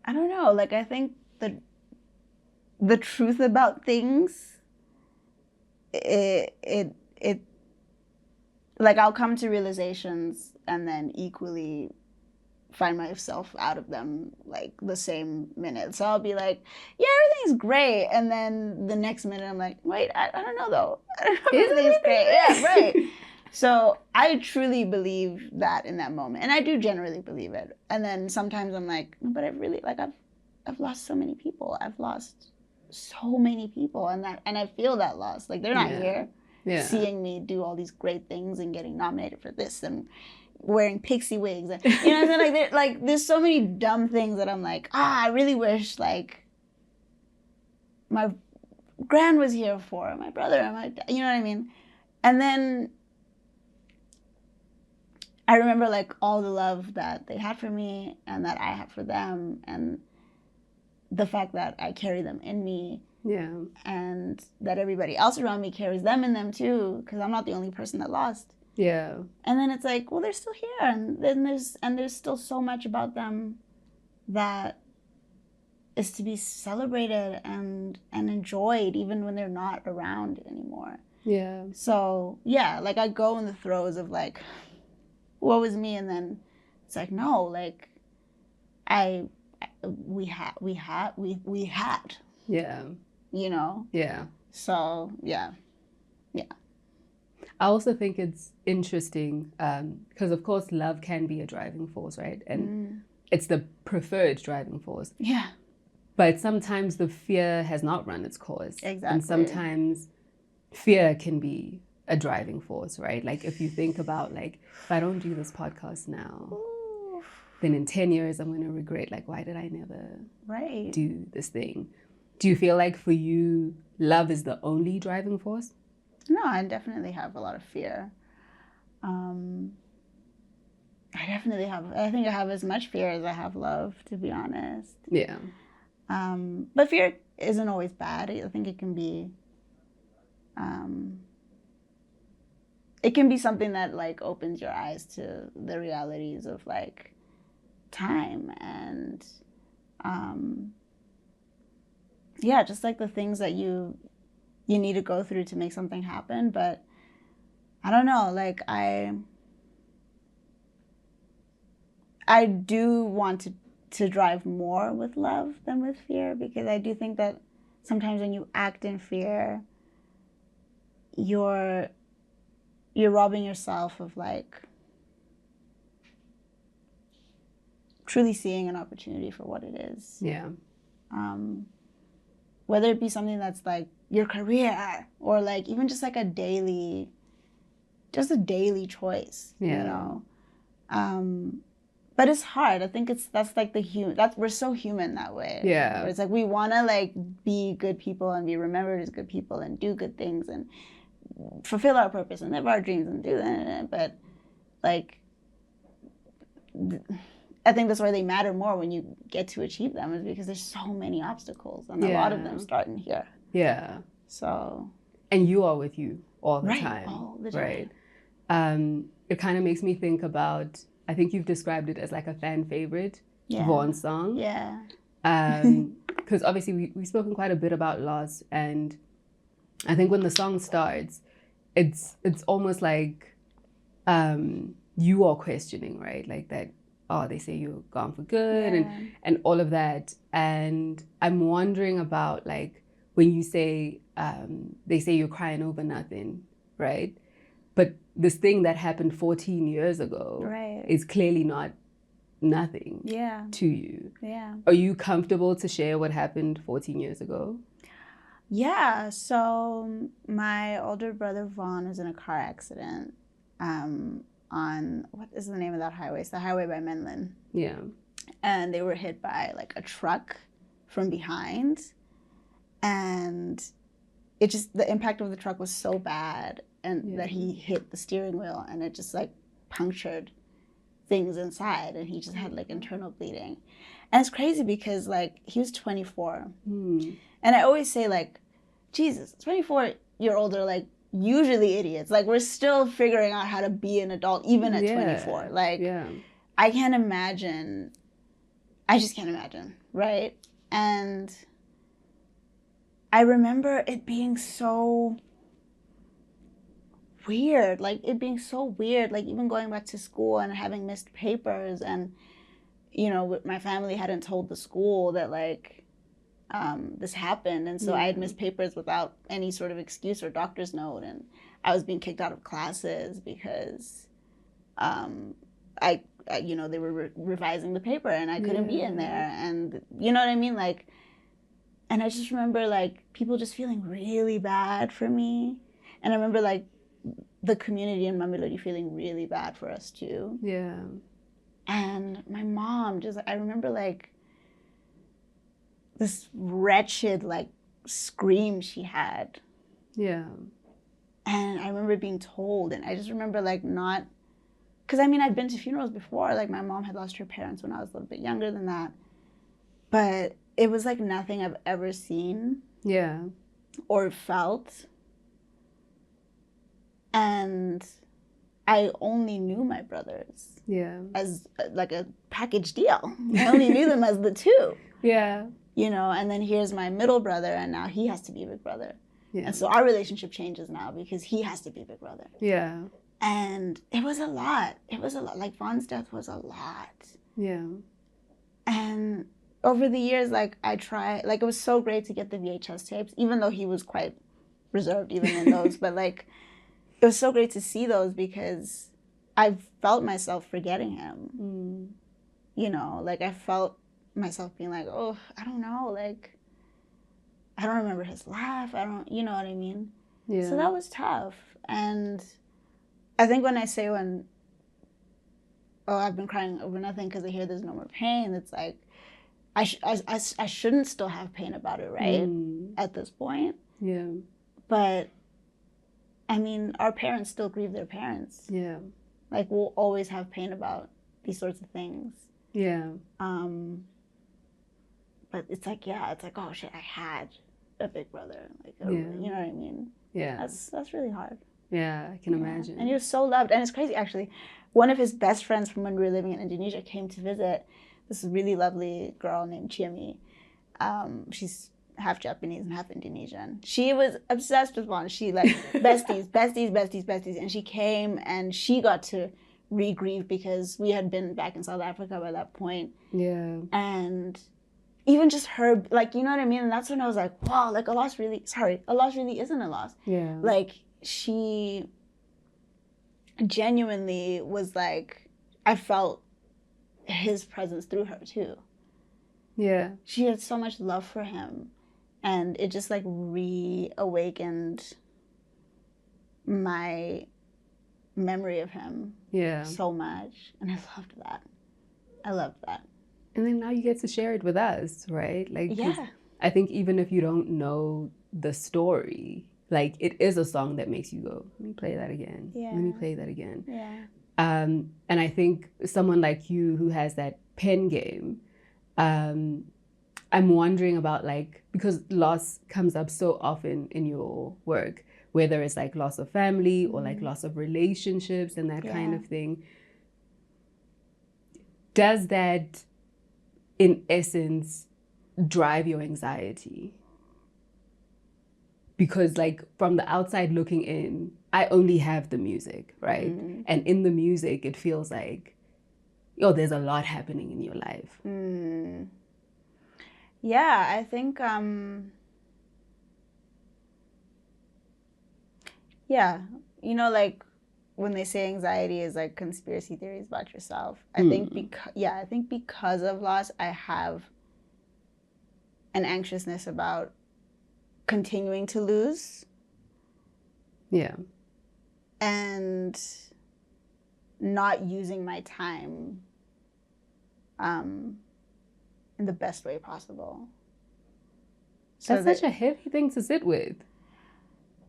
I don't know. Like, I think the truth about things, it like, I'll come to realizations and then equally find myself out of them, like, the same minute. So I'll be like, yeah, everything's great. And then the next minute I'm like, wait, I don't know, though. I don't know if everything's great. Yeah, right. So I truly believe that in that moment. And I do generally believe it. And then sometimes I'm like, no, but I've lost so many people. I've lost so many people. And I feel that loss. Like, they're not here seeing me do all these great things and getting nominated for this and wearing pixie wigs. And, you know what I'm saying? Like, there's so many dumb things that I'm like, I really wish, like, my grand was here for, my brother, and you know what I mean? And then I remember, like, all the love that they had for me and that I had for them, and the fact that I carry them in me. Yeah. And that everybody else around me carries them in them too, because I'm not the only person that lost. Yeah. And then it's like, well, they're still here, and then there's still so much about them that is to be celebrated and enjoyed even when they're not around anymore. Yeah. So yeah, like, I go in the throes of, like, woe is me, and then it's like, no, like, we had. Yeah. You know? Yeah. So, yeah. I also think it's interesting because, of course, love can be a driving force, right? And it's the preferred driving force. Yeah. But sometimes the fear has not run its course. Exactly. And sometimes fear can be a driving force, right? Like, if you think about, like, if I don't do this podcast now, then in 10 years I'm going to regret, like, why did I never do this thing? Do you feel like for you, love is the only driving force? No, I definitely have a lot of fear. I think I have as much fear as I have love, to be honest. Yeah. But fear isn't always bad. I think it can be something that like opens your eyes to the realities of like time and just like the things that you need to go through to make something happen. But I don't know, like I do want to drive more with love than with fear, because I do think that sometimes when you act in fear, you're robbing yourself of like truly seeing an opportunity for what it is. Yeah. Whether it be something that's like your career or like even just like a daily choice, you know. But it's hard. I think that's like we're so human that way. Yeah. Where it's like we want to like be good people and be remembered as good people and do good things and fulfill our purpose and live our dreams and do that. But like, I think that's why they matter more when you get to achieve them, is because there's so many obstacles and a lot of them start in here. Yeah. So. And you are with you all the right, time. all the time. Right. It kind of makes me think about, I think you've described it as like a fan favorite, Vaughn song. Yeah. Because obviously we've spoken quite a bit about loss, and I think when the song starts, it's almost like you are questioning, right? Like that, oh, they say you're gone for good and all of that. And I'm wondering about like when you say, they say you're crying over nothing, right? But this thing that happened 14 years ago is clearly not nothing to you. Yeah. Are you comfortable to share what happened 14 years ago? Yeah. So my older brother Vaughn was in a car accident on, what is the name of that highway? It's the highway by Menlyn. Yeah. And they were hit by like a truck from behind. And the impact of the truck was so bad, and that he hit the steering wheel, and it just like punctured things inside, and he just had like internal bleeding. And it's crazy because like he was 24. And I always say like, Jesus, 24-year-olds are like usually idiots. Like we're still figuring out how to be an adult even at 24. Like I can't imagine. I just can't imagine, right? And I remember it being so weird, like even going back to school and having missed papers, and you know, my family hadn't told the school that like this happened, and so I had missed papers without any sort of excuse or doctor's note, and I was being kicked out of classes because you know, they were revising the paper and I couldn't be in there, and you know what I mean, like. And I just remember like people just feeling really bad for me, and I remember like the community in Mamelodi feeling really bad for us too. Yeah. And my mom I remember like this wretched like scream she had. Yeah. And I remember being told, and I just remember like not, because I mean I'd been to funerals before, like my mom had lost her parents when I was a little bit younger than that, but it was like nothing I've ever seen or felt. And I only knew my brothers as like a package deal. I only knew them as the two. Yeah. You know, and then here's my middle brother, and now he has to be big brother. Yeah. And so our relationship changes now because he has to be big brother. Yeah. And it was a lot. Like Vaughn's death was a lot. Yeah. And over the years, like I tried, like it was so great to get the VHS tapes, even though he was quite reserved even in those, but like it was so great to see those because I felt myself forgetting him. You know, like I felt myself being like, oh, I don't know, like I don't remember his laugh. You know what I mean? Yeah. So that was tough. And I think when I say I've been crying over nothing because I hear there's no more pain, it's like, I shouldn't still have pain about it, right? At this point. Yeah. But, I mean, our parents still grieve their parents. Yeah. Like, we'll always have pain about these sorts of things. Yeah. but it's like, oh shit, I had a big brother. Like, Yeah. you know what I mean? Yeah. That's really hard. Yeah, I can imagine. And he was so loved. And it's crazy, actually. One of his best friends from when we were living in Indonesia came to visit. This really lovely girl named Chiemi. She's half Japanese and half Indonesian. She was obsessed with Vaughn. She like besties. And she came and she got to re-grieve because we had been back in South Africa by that point. Yeah. And even just her, like, you know what I mean? And that's when I was like, wow, like a loss really isn't a loss. Yeah. Like, she genuinely was like, I felt his presence through her too. Yeah. She had so much love for him, and it just like reawakened my memory of him so much. And I loved that. And then now you get to share it with us, right? Like, yeah. I think even if you don't know the story, like, it is a song that makes you go, let me play that again. Yeah. Let me play that again. Yeah. And I think someone like you who has that pen game, I'm wondering about, like, because loss comes up so often in your work, whether it's like loss of family or like loss of relationships and that kind of thing. Does that, in essence, drive your anxiety? Because like from the outside looking in, I only have the music, right? And in the music, it feels like, there's a lot happening in your life. Yeah, I think, you know, like when they say anxiety is like conspiracy theories about yourself, I think because of loss, I have an anxiousness about continuing to lose. Yeah. And not using my time in the best way possible. So that's such a heavy thing to sit with.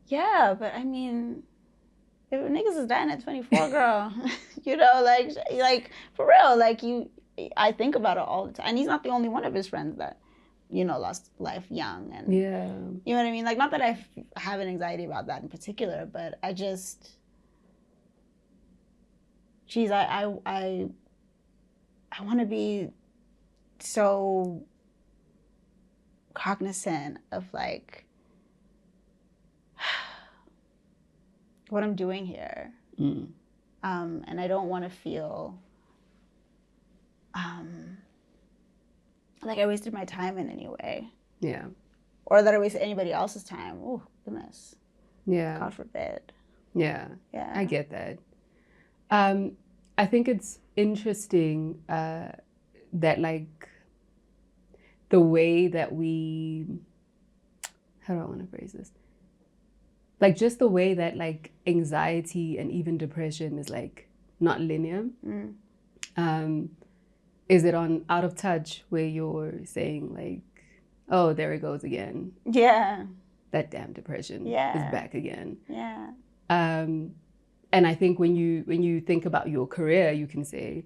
Yeah, but I mean, if niggas is dying at 24, girl, you know, like for real, like I think about it all the time. And he's not the only one of his friends that, you know, lost life young. And you know what I mean? Like, not that I have an anxiety about that in particular, but I just, geez, I want to be so cognizant of like what I'm doing here. And I don't want to feel like I wasted my time in any way. Yeah. Or that I wasted anybody else's time. Oh, goodness. Yeah. God forbid. Yeah. Yeah. I get that. I think it's interesting that like the way that how do I want to phrase this? Like just the way that like anxiety and even depression is like not linear. Is it on Out of Touch where you're saying like, oh, there it goes again. Yeah. That damn depression is back again. Yeah. And I think when you think about your career, you can say,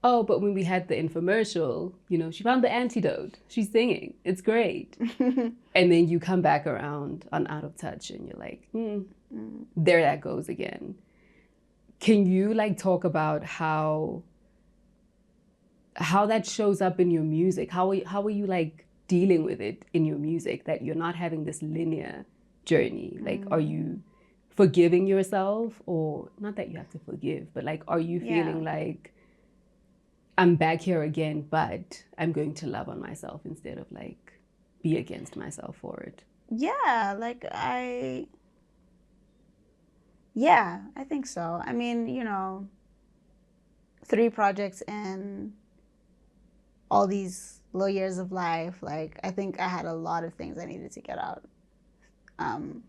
oh, but when we had the infomercial, you know, she found the antidote. She's singing. It's great. And then you come back around on Out of Touch and you're like, there that goes again. Can you like talk about how that shows up in your music? How are you like dealing with it in your music, that you're not having this linear journey? Like, are you forgiving yourself, or not that you have to forgive, but like, are you feeling like I'm back here again, but I'm going to love on myself instead of like be against myself for it? Yeah, like I think so. I mean, you know, 3 projects in all these low years of life, like I think I had a lot of things I needed to get out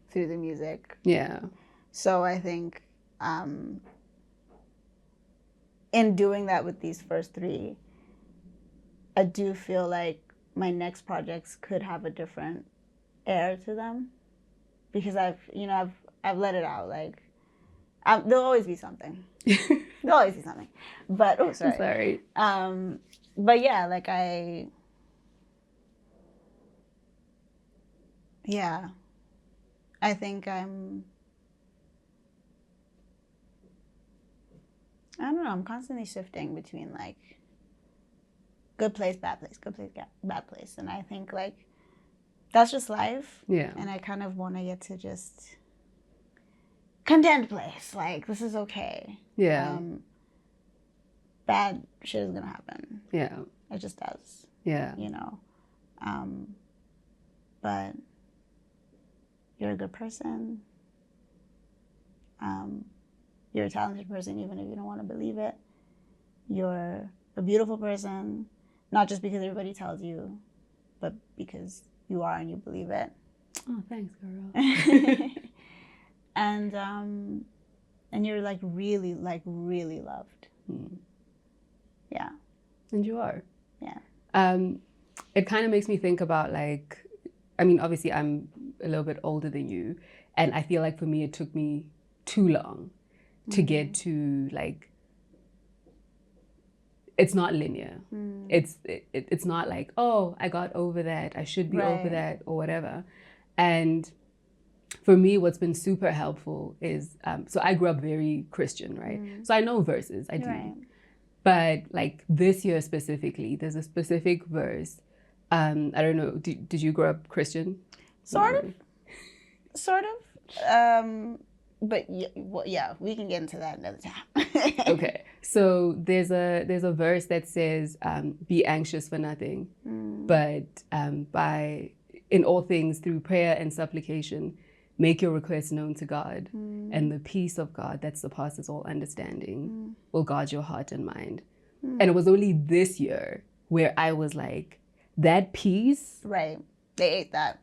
through the music. Yeah. So I think in doing that with these first 3, I do feel like my next projects could have a different air to them, because I've let it out. Like there'll always be something. There'll always be something. But sorry. Sorry. But yeah, like I Yeah. I think I don't know, I'm constantly shifting between like good place, bad place, good place, bad place. And I think like that's just life. Yeah. And I kind of want to get to just content place. Like, this is okay. Yeah. Bad shit is going to happen. Yeah. It just does. Yeah. You know? But you're a good person. You're a talented person, even if you don't want to believe it. You're a beautiful person, not just because everybody tells you, but because you are and you believe it. Oh, thanks, girl. And you're like really loved. Yeah. And you are. Yeah. It kind of makes me think about like, I mean, obviously I'm a little bit older than you, and I feel like for me it took me too long to get to like, it's not linear. It's not like, oh, I got over that, I should be over that or whatever. And for me, what's been super helpful is, so I grew up very Christian, right? So I know verses, I do. Right. But like this year specifically, there's a specific verse. I don't know, did you grow up Christian? Sort of. But yeah, we can get into that another time. Okay, so there's a verse that says, "Be anxious for nothing, but in all things through prayer and supplication, make your requests known to God, and the peace of God that surpasses all understanding will guard your heart and mind." And it was only this year where I was like, that peace. Right. They ate that.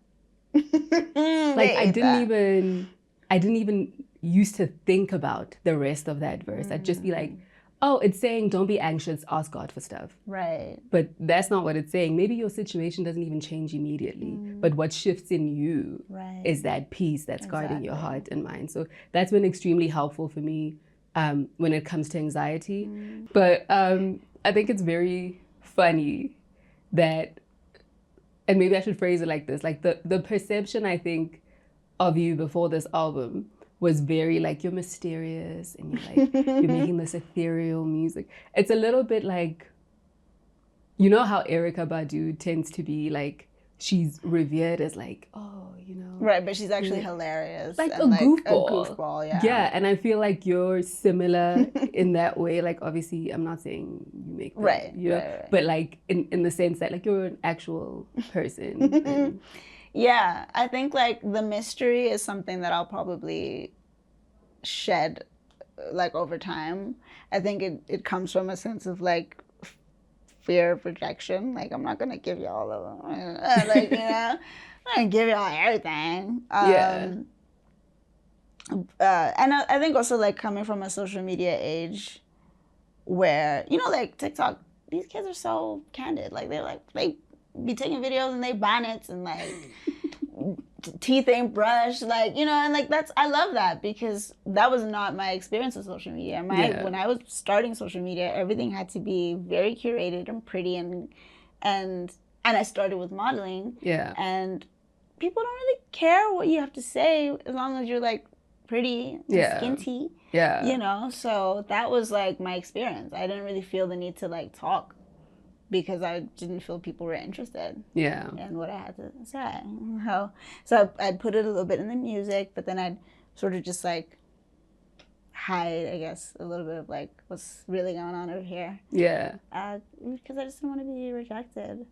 Like I didn't even used to think about the rest of that verse. I'd just be like, oh, it's saying don't be anxious, ask God for stuff. Right. But that's not what it's saying. Maybe your situation doesn't even change immediately, but what shifts in you is that peace that's guarding your heart and mind. So that's been extremely helpful for me when it comes to anxiety. But I think it's very funny that, and maybe I should phrase it like this, like the perception I think of you before this album was very like, you're mysterious and you're like, you're making this ethereal music. It's a little bit like, you know how Erykah Badu tends to be like, she's revered as like, oh, you know. Right, but she's actually hilarious. Like and a goofball. A goofball, yeah. Yeah, and I feel like you're similar in that way. Like, obviously, I'm not saying you make that, you know, right. but like in the sense that like you're an actual person. And, yeah, I think like the mystery is something that I'll probably shed like over time. I think it comes from a sense of like fear of rejection. Like, I'm not gonna give you all of them. Like, you know, I'm gonna give you all everything. And I think also like coming from a social media age where, you know, like TikTok, these kids are so candid. Like they be taking videos and they bonnets and like teeth ain't brushed, like, you know, and like I love that because that was not my experience with social media. When I was starting social media, everything had to be very curated and pretty and I started with modeling. Yeah. And people don't really care what you have to say as long as you're like pretty and skinty. Yeah. You know, so that was like my experience. I didn't really feel the need to like talk because I didn't feel people were interested in what I had to say. So I'd put it a little bit in the music, but then I'd sort of just like hide, I guess, a little bit of like what's really going on over here. Yeah. Because I just didn't want to be rejected.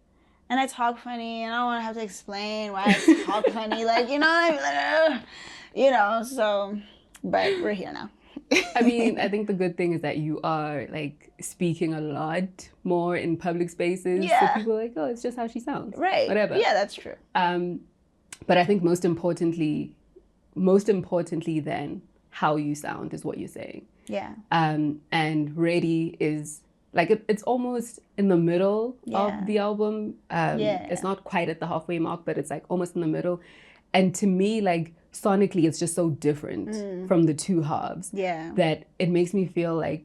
And I talk funny, and I don't want to have to explain why I talk funny. Like, you know, like, you know, so, but we're here now. I mean, I think the good thing is that you are like speaking a lot more in public spaces. Yeah. So people are like, oh, it's just how she sounds. Right. Whatever. Yeah, that's true. But I think most importantly then, how you sound is what you're saying. Yeah. And Ready is like, it's almost in the middle of the album. It's not quite at the halfway mark, but it's like almost in the middle. And to me, like, sonically, it's just so different from the two halves that it makes me feel like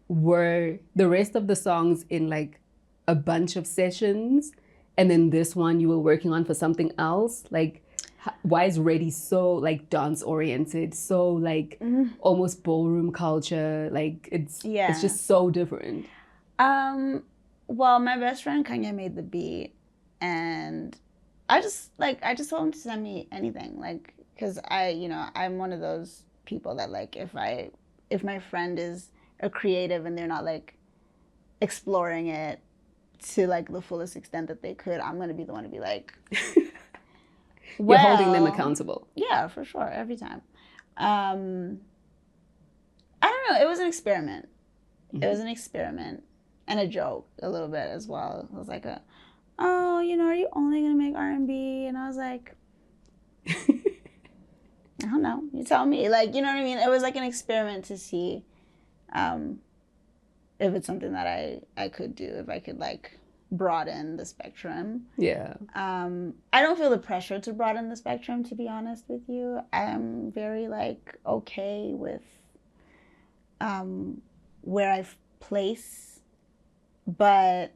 were the rest of the songs in like a bunch of sessions and then this one you were working on for something else. Like, why is Ready so like dance oriented, so like almost ballroom culture? Like it's just so different. Well, my best friend Kanye made the beat, and I just told him to send me anything, like, because I'm one of those people that, like, if my friend is a creative and they're not like exploring it to like the fullest extent that they could, I'm gonna be the one to be like, you're holding them accountable. Yeah, for sure, every time. I don't know. It was an experiment. It was an experiment and a joke a little bit as well. It was like are you only gonna make R&B? And I was like, I don't know. You tell me. Like, you know what I mean? It was like an experiment to see if it's something that I could do, if I could like broaden the spectrum. Yeah. I don't feel the pressure to broaden the spectrum, to be honest with you. I'm very like okay with where I place, but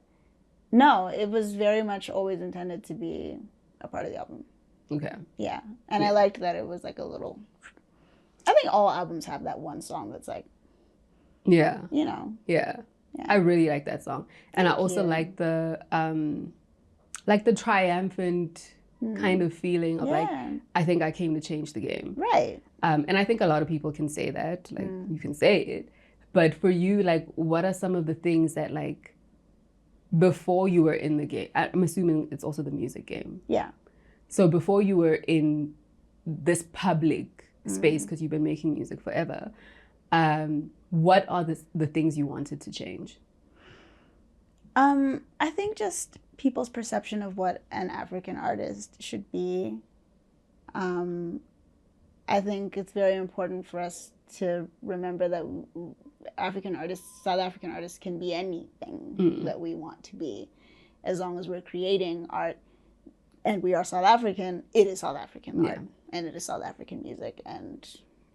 no, it was very much always intended to be a part of the album. Okay. Yeah. And I liked that it was like a little, I think all albums have that one song that's like, yeah, Yeah. I really like that song. And I also like the triumphant kind of feeling of like, I think I came to change the game. Right. And I think a lot of people can say that, like you can say it, but for you, like, what are some of the things that like, before you were in the game, I'm assuming it's also the music game. Yeah. So before you were in this public space, because you've been making music forever, what are the things you wanted to change? I think just people's perception of what an African artist should be. I think it's very important for us to remember that South African artists can be anything that we want to be. As long as we're creating art and we are South African, it is South African art and it is South African music and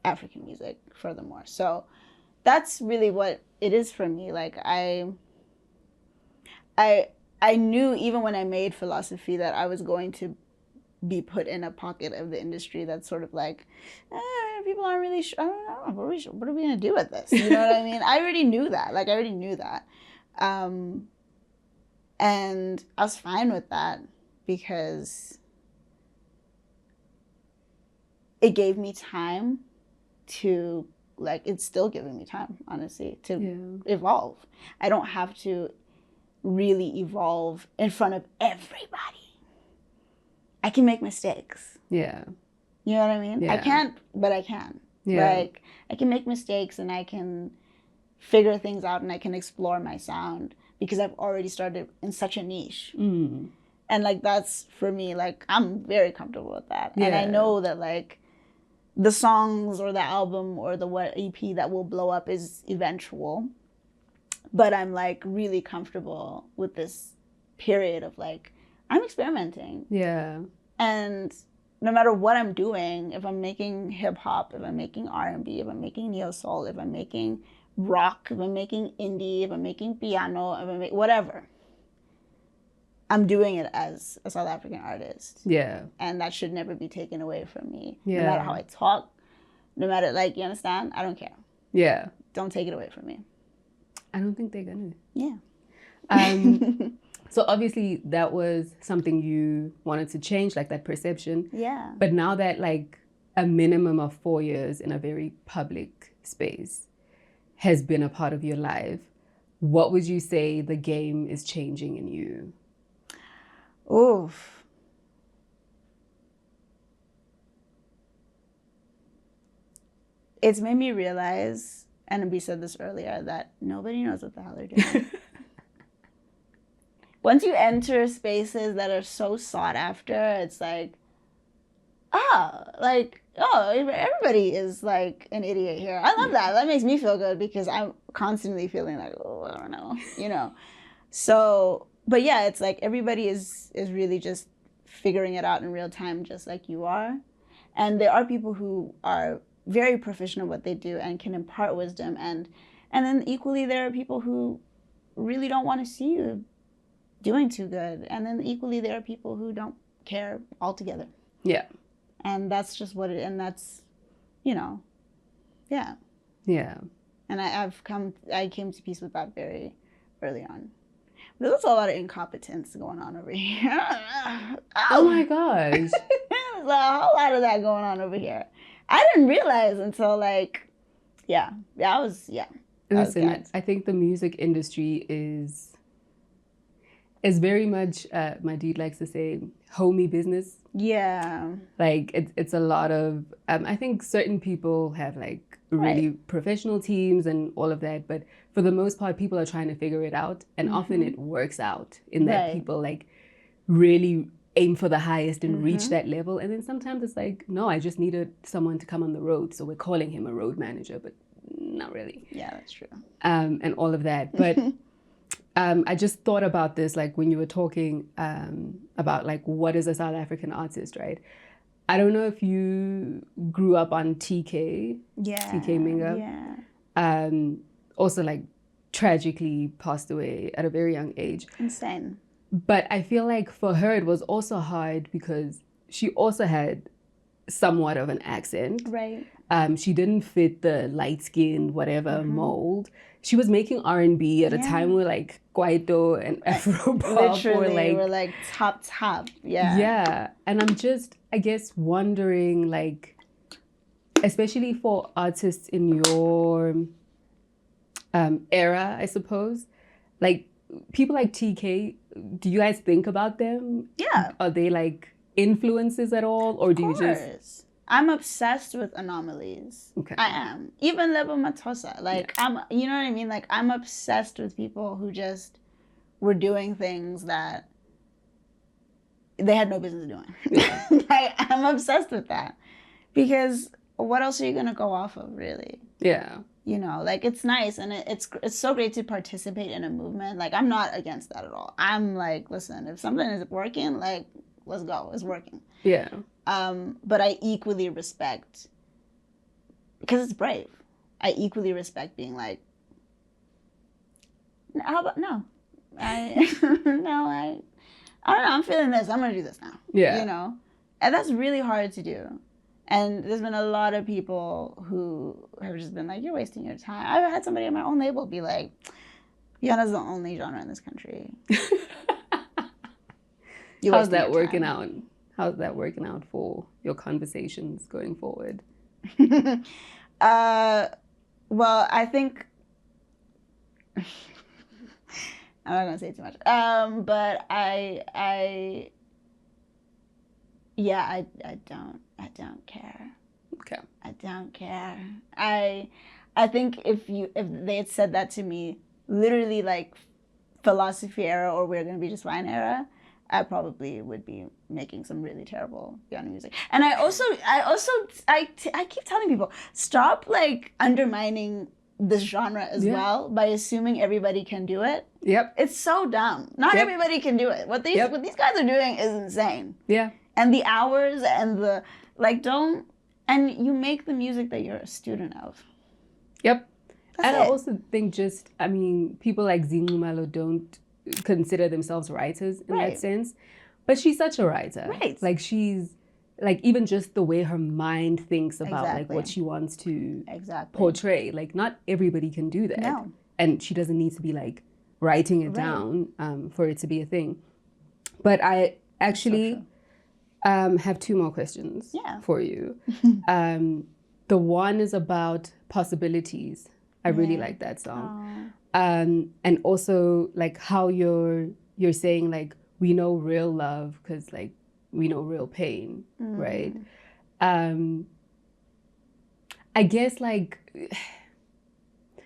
African music furthermore. So that's really what it is for me. Like I knew even when I made Philosophy that I was going to be put in a pocket of the industry that's sort of like, people aren't really sure. I don't know. What are we going to do with this? You know what I mean? I already knew that. Like, I already knew that. And I was fine with that because it gave me time to, like, it's still giving me time, honestly, to evolve. I don't have to really evolve in front of everybody. I can make mistakes. Yeah. You know what I mean? Yeah. I can't, but I can. Yeah. Like, I can make mistakes and I can figure things out and I can explore my sound because I've already started in such a niche. And, like, that's, for me, like, I'm very comfortable with that. Yeah. And I know that, like, the songs or the album or the EP that will blow up is eventual. But I'm, like, really comfortable with this period of, like, I'm experimenting. Yeah. And no matter what I'm doing, if I'm making hip hop, if I'm making R&B, if I'm making neo soul, if I'm making rock, if I'm making indie, if I'm making piano, if I'm making whatever, I'm doing it as a South African artist. Yeah. And that should never be taken away from me. Yeah. No matter how I talk, no matter, like, you understand? I don't care. Yeah. Don't take it away from me. I don't think they're gonna. Yeah. So obviously that was something you wanted to change, like that perception. Yeah. But now that like a minimum of 4 years in a very public space has been a part of your life, what would you say the game is changing in you? Oof. It's made me realize, and we said this earlier, that nobody knows what the hell they're doing. Once you enter spaces that are so sought after, it's like, everybody is like an idiot here. I love that. That makes me feel good because I'm constantly feeling like, oh, I don't know, you know. So, but yeah, it's like everybody is really just figuring it out in real time, just like you are. And there are people who are very proficient at what they do and can impart wisdom. And then equally, there are people who really don't want to see you doing too good. And then equally, there are people who don't care altogether. Yeah. And that's just what it, and that's, you know, yeah. Yeah. And I came to peace with that very early on. There's also a lot of incompetence going on over here. Oh my gosh. There's a whole lot of that going on over here. I didn't realize until like, Listen, I think the music industry is very much, my dude likes to say, homie business. Yeah. Like it's a lot of, I think certain people have like really professional teams and all of that, but for the most part, people are trying to figure it out, and often it works out in that people like really aim for the highest and reach that level, and then sometimes it's like, no, I just needed someone to come on the road, so we're calling him a road manager, but not really. Yeah, that's true. And all of that, but I just thought about this, like when you were talking about like what is a South African artist, right? I don't know if you grew up on TK Mhinga. Yeah. Also like tragically passed away at a very young age. Insane. But I feel like for her it was also hard because she also had somewhat of an accent. Right. She didn't fit the light-skinned whatever mold. She was making R&B at a time where like Kwaito and Afro-pop were like top. Yeah. Yeah. And I'm just, I guess, wondering, like, especially for artists in your era, I suppose, like people like TK, do you guys think about them? Yeah. Are they like influences at all, or do you just? I'm obsessed with anomalies. Okay. I am. Even Lebo Mathosa. Like you know what I mean? Like I'm obsessed with people who just were doing things that they had no business doing. Yeah. Like I'm obsessed with that. Because what else are you gonna go off of, really? Yeah. You know, like it's nice and it's so great to participate in a movement. Like I'm not against that at all. I'm like, listen, if something is working, like let's go. It's working. Yeah. But I equally respect, because it's brave. I equally respect being like, how about no? I don't know. I'm feeling this. I'm gonna do this now. Yeah. You know, and that's really hard to do. And there's been a lot of people who have just been like, you're wasting your time. I've had somebody on my own label be like, Yana's the only genre in this country. How's that working out? How's that working out for your conversations going forward? Well, I think I'm not gonna say too much. But I don't care. Okay. I don't care. I think if they had said that to me, literally like philosophy era or We're Gonna Be Just Fine era, I probably would be making some really terrible piano music. And I keep telling people, stop like undermining this genre as well by assuming everybody can do it. Yep. It's so dumb. Not everybody can do it. What these guys are doing is insane. Yeah. And the hours and the and you make the music that you're a student of. Yep. That's and it. I also think people like Zinqumalo don't consider themselves writers in that sense, but she's such a writer. Right. Like she's like, even just the way her mind thinks about like what she wants to portray. Like not everybody can do that. No. And she doesn't need to be like writing it down for it to be a thing. But I actually have two more questions for you. The one is about possibilities. I really like that song. And also like how you're saying like, we know real love because like we know real pain, right? I guess like,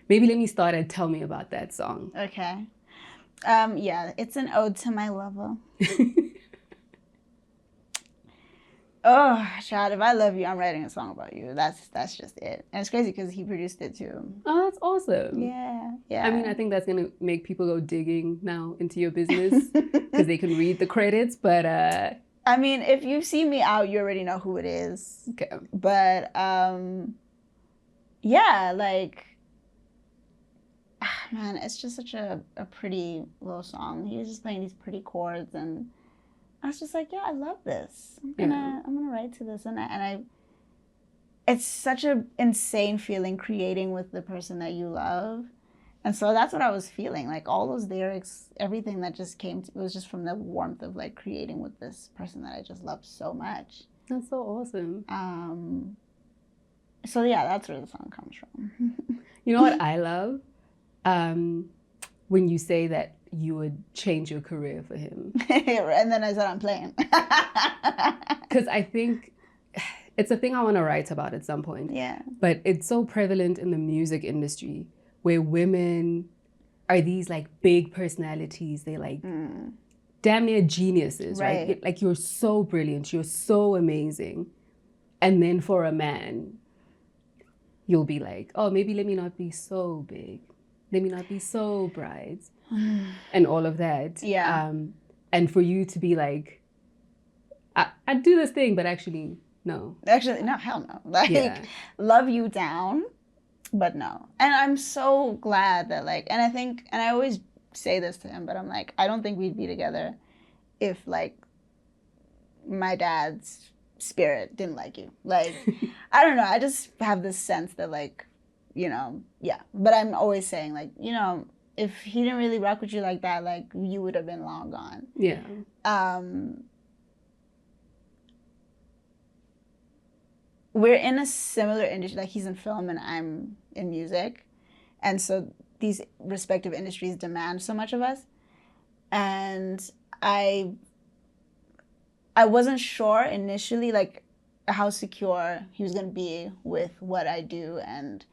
maybe let me start and tell me about that song. Okay. It's an ode to my lover. Oh, Chad, if I love you, I'm writing a song about you. That's just it. And it's crazy because he produced it too. Oh, that's awesome. Yeah. I mean, I think that's going to make people go digging now into your business because they can read the credits, but... I mean, if you see me out, you already know who it is. Okay. But, man, it's just such a pretty little song. He was just playing these pretty chords and... I was just like, yeah, I love this. I'm gonna write to this, and I it's such an insane feeling creating with the person that you love. And so that's what I was feeling. Like all those lyrics, everything that just came to, it was just from the warmth of like creating with this person that I just loved so much. That's so awesome. So yeah, that's where the song comes from. You know what I love? When you say that you would change your career for him. And then I said, I'm playing. Because I think it's a thing I want to write about at some point. Yeah. But it's so prevalent in the music industry where women are these like big personalities. They like damn near geniuses, right? Like you're so brilliant. You're so amazing. And then for a man, you'll be like, oh, maybe let me not be so big. Let me not be so bright. And all of that. Yeah. And for you to be like, I do this thing, but actually, no. Actually, no, hell no. Like, love you down, but no. And I'm so glad that like, and I always say this to him, but I'm like, I don't think we'd be together if like my dad's spirit didn't like you. Like, I don't know. I just have this sense that like, you know, yeah. But I'm always saying like, you know, if he didn't really rock with you like that, like you would have been long gone. Yeah. We're in a similar industry, like he's in film and I'm in music. And so these respective industries demand so much of us. And I wasn't sure initially, like how secure he was going to be with what I do and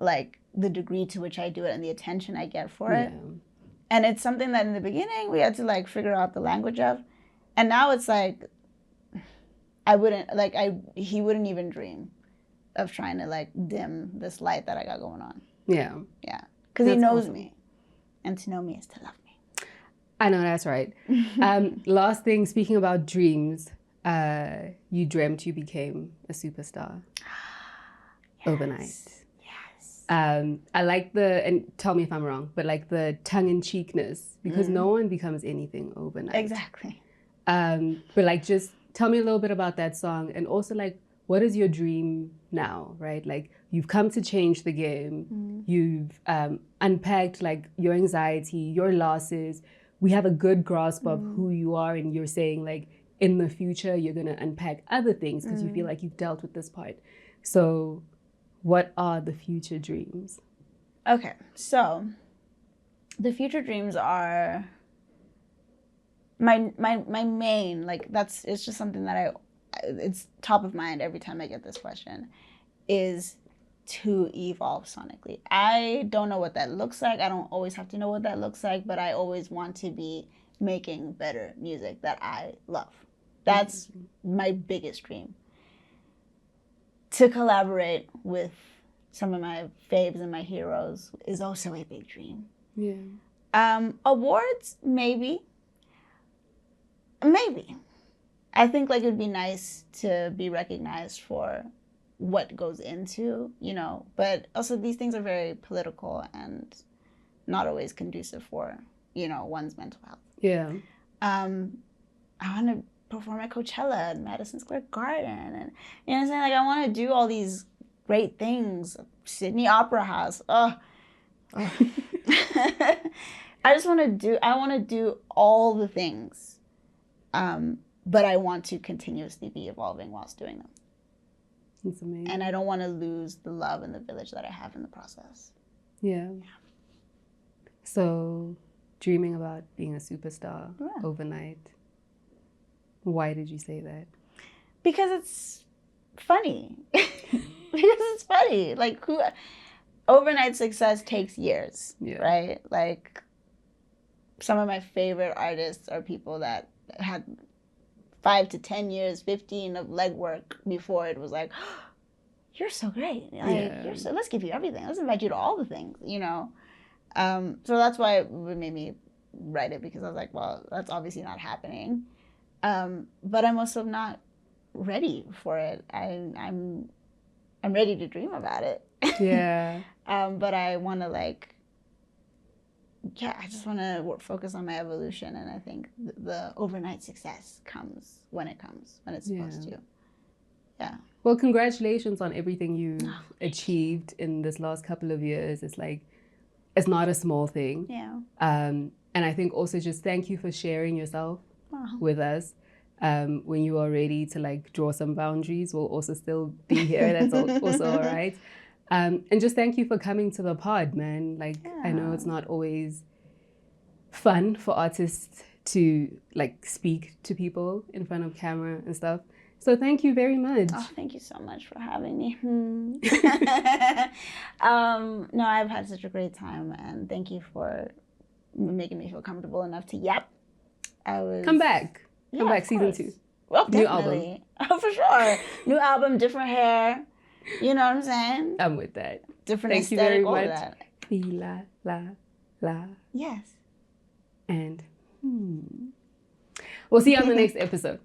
like the degree to which I do it and the attention I get for it. And it's something that in the beginning we had to like figure out the language of. And now it's like, he wouldn't even dream of trying to like dim this light that I got going on. Yeah. Yeah. Because he knows me. And to know me is to love me. I know, that's right. Last thing, speaking about dreams, you dreamt you became a superstar overnight. Yes. I like and tell me if I'm wrong, but like the tongue-in-cheekness, because no one becomes anything overnight. Exactly. But like just tell me a little bit about that song, and also like, what is your dream now, right? Like you've come to change the game. You've unpacked like your anxiety, your losses. We have a good grasp of who you are, and you're saying like in the future you're gonna unpack other things because you feel like you've dealt with this part. So what are the future dreams? Okay, so the future dreams are my main, like it's just something that it's top of mind every time I get this question, is to evolve sonically. I don't know what that looks like. I don't always have to know what that looks like, but I always want to be making better music that I love. That's my biggest dream. To collaborate with some of my faves and my heroes is also a big dream. Yeah. Awards, maybe. I think like it'd be nice to be recognized for what goes into, you know, but also these things are very political and not always conducive for, you know, one's mental health. Yeah. I want to perform at Coachella and Madison Square Garden, and you know what I'm saying? Like I want to do all these great things. Sydney Opera House. I just want to do all the things. But I want to continuously be evolving whilst doing them. That's amazing. And I don't want to lose the love and the village that I have in the process. Yeah. So, dreaming about being a superstar overnight. Why did you say that? Because it's funny. Like, overnight success takes years, right? Like, some of my favorite artists are people that had 5 to 10 years, 15 of legwork before it was like, oh, you're so great. Like, let's give you everything. Let's invite you to all the things, you know? So that's why it made me write it, because I was like, well, that's obviously not happening. But I'm also not ready for it. I'm ready to dream about it. Yeah. But I want to like yeah, I just want to focus on my evolution, and I think the overnight success comes when it's supposed to. Yeah. Well, congratulations on everything you've achieved in this last couple of years. It's like, it's not a small thing. Yeah. And I think also just thank you for sharing yourself with us. When you are ready to like draw some boundaries, we'll also still be here. That's also all right. And just thank you for coming to the pod, man. Like, I know it's not always fun for artists to like speak to people in front of camera and stuff. So thank you very much. Oh, thank you so much for having me. No, I've had such a great time, and thank you for making me feel comfortable enough to Come back season 2. Well, definitely. New album. Oh, for sure. New album, different hair. You know what I'm saying? I'm with that. Different Thank aesthetic, you all very of much. that. Filah Lah Lah. Yes. And we'll see you on the next episode.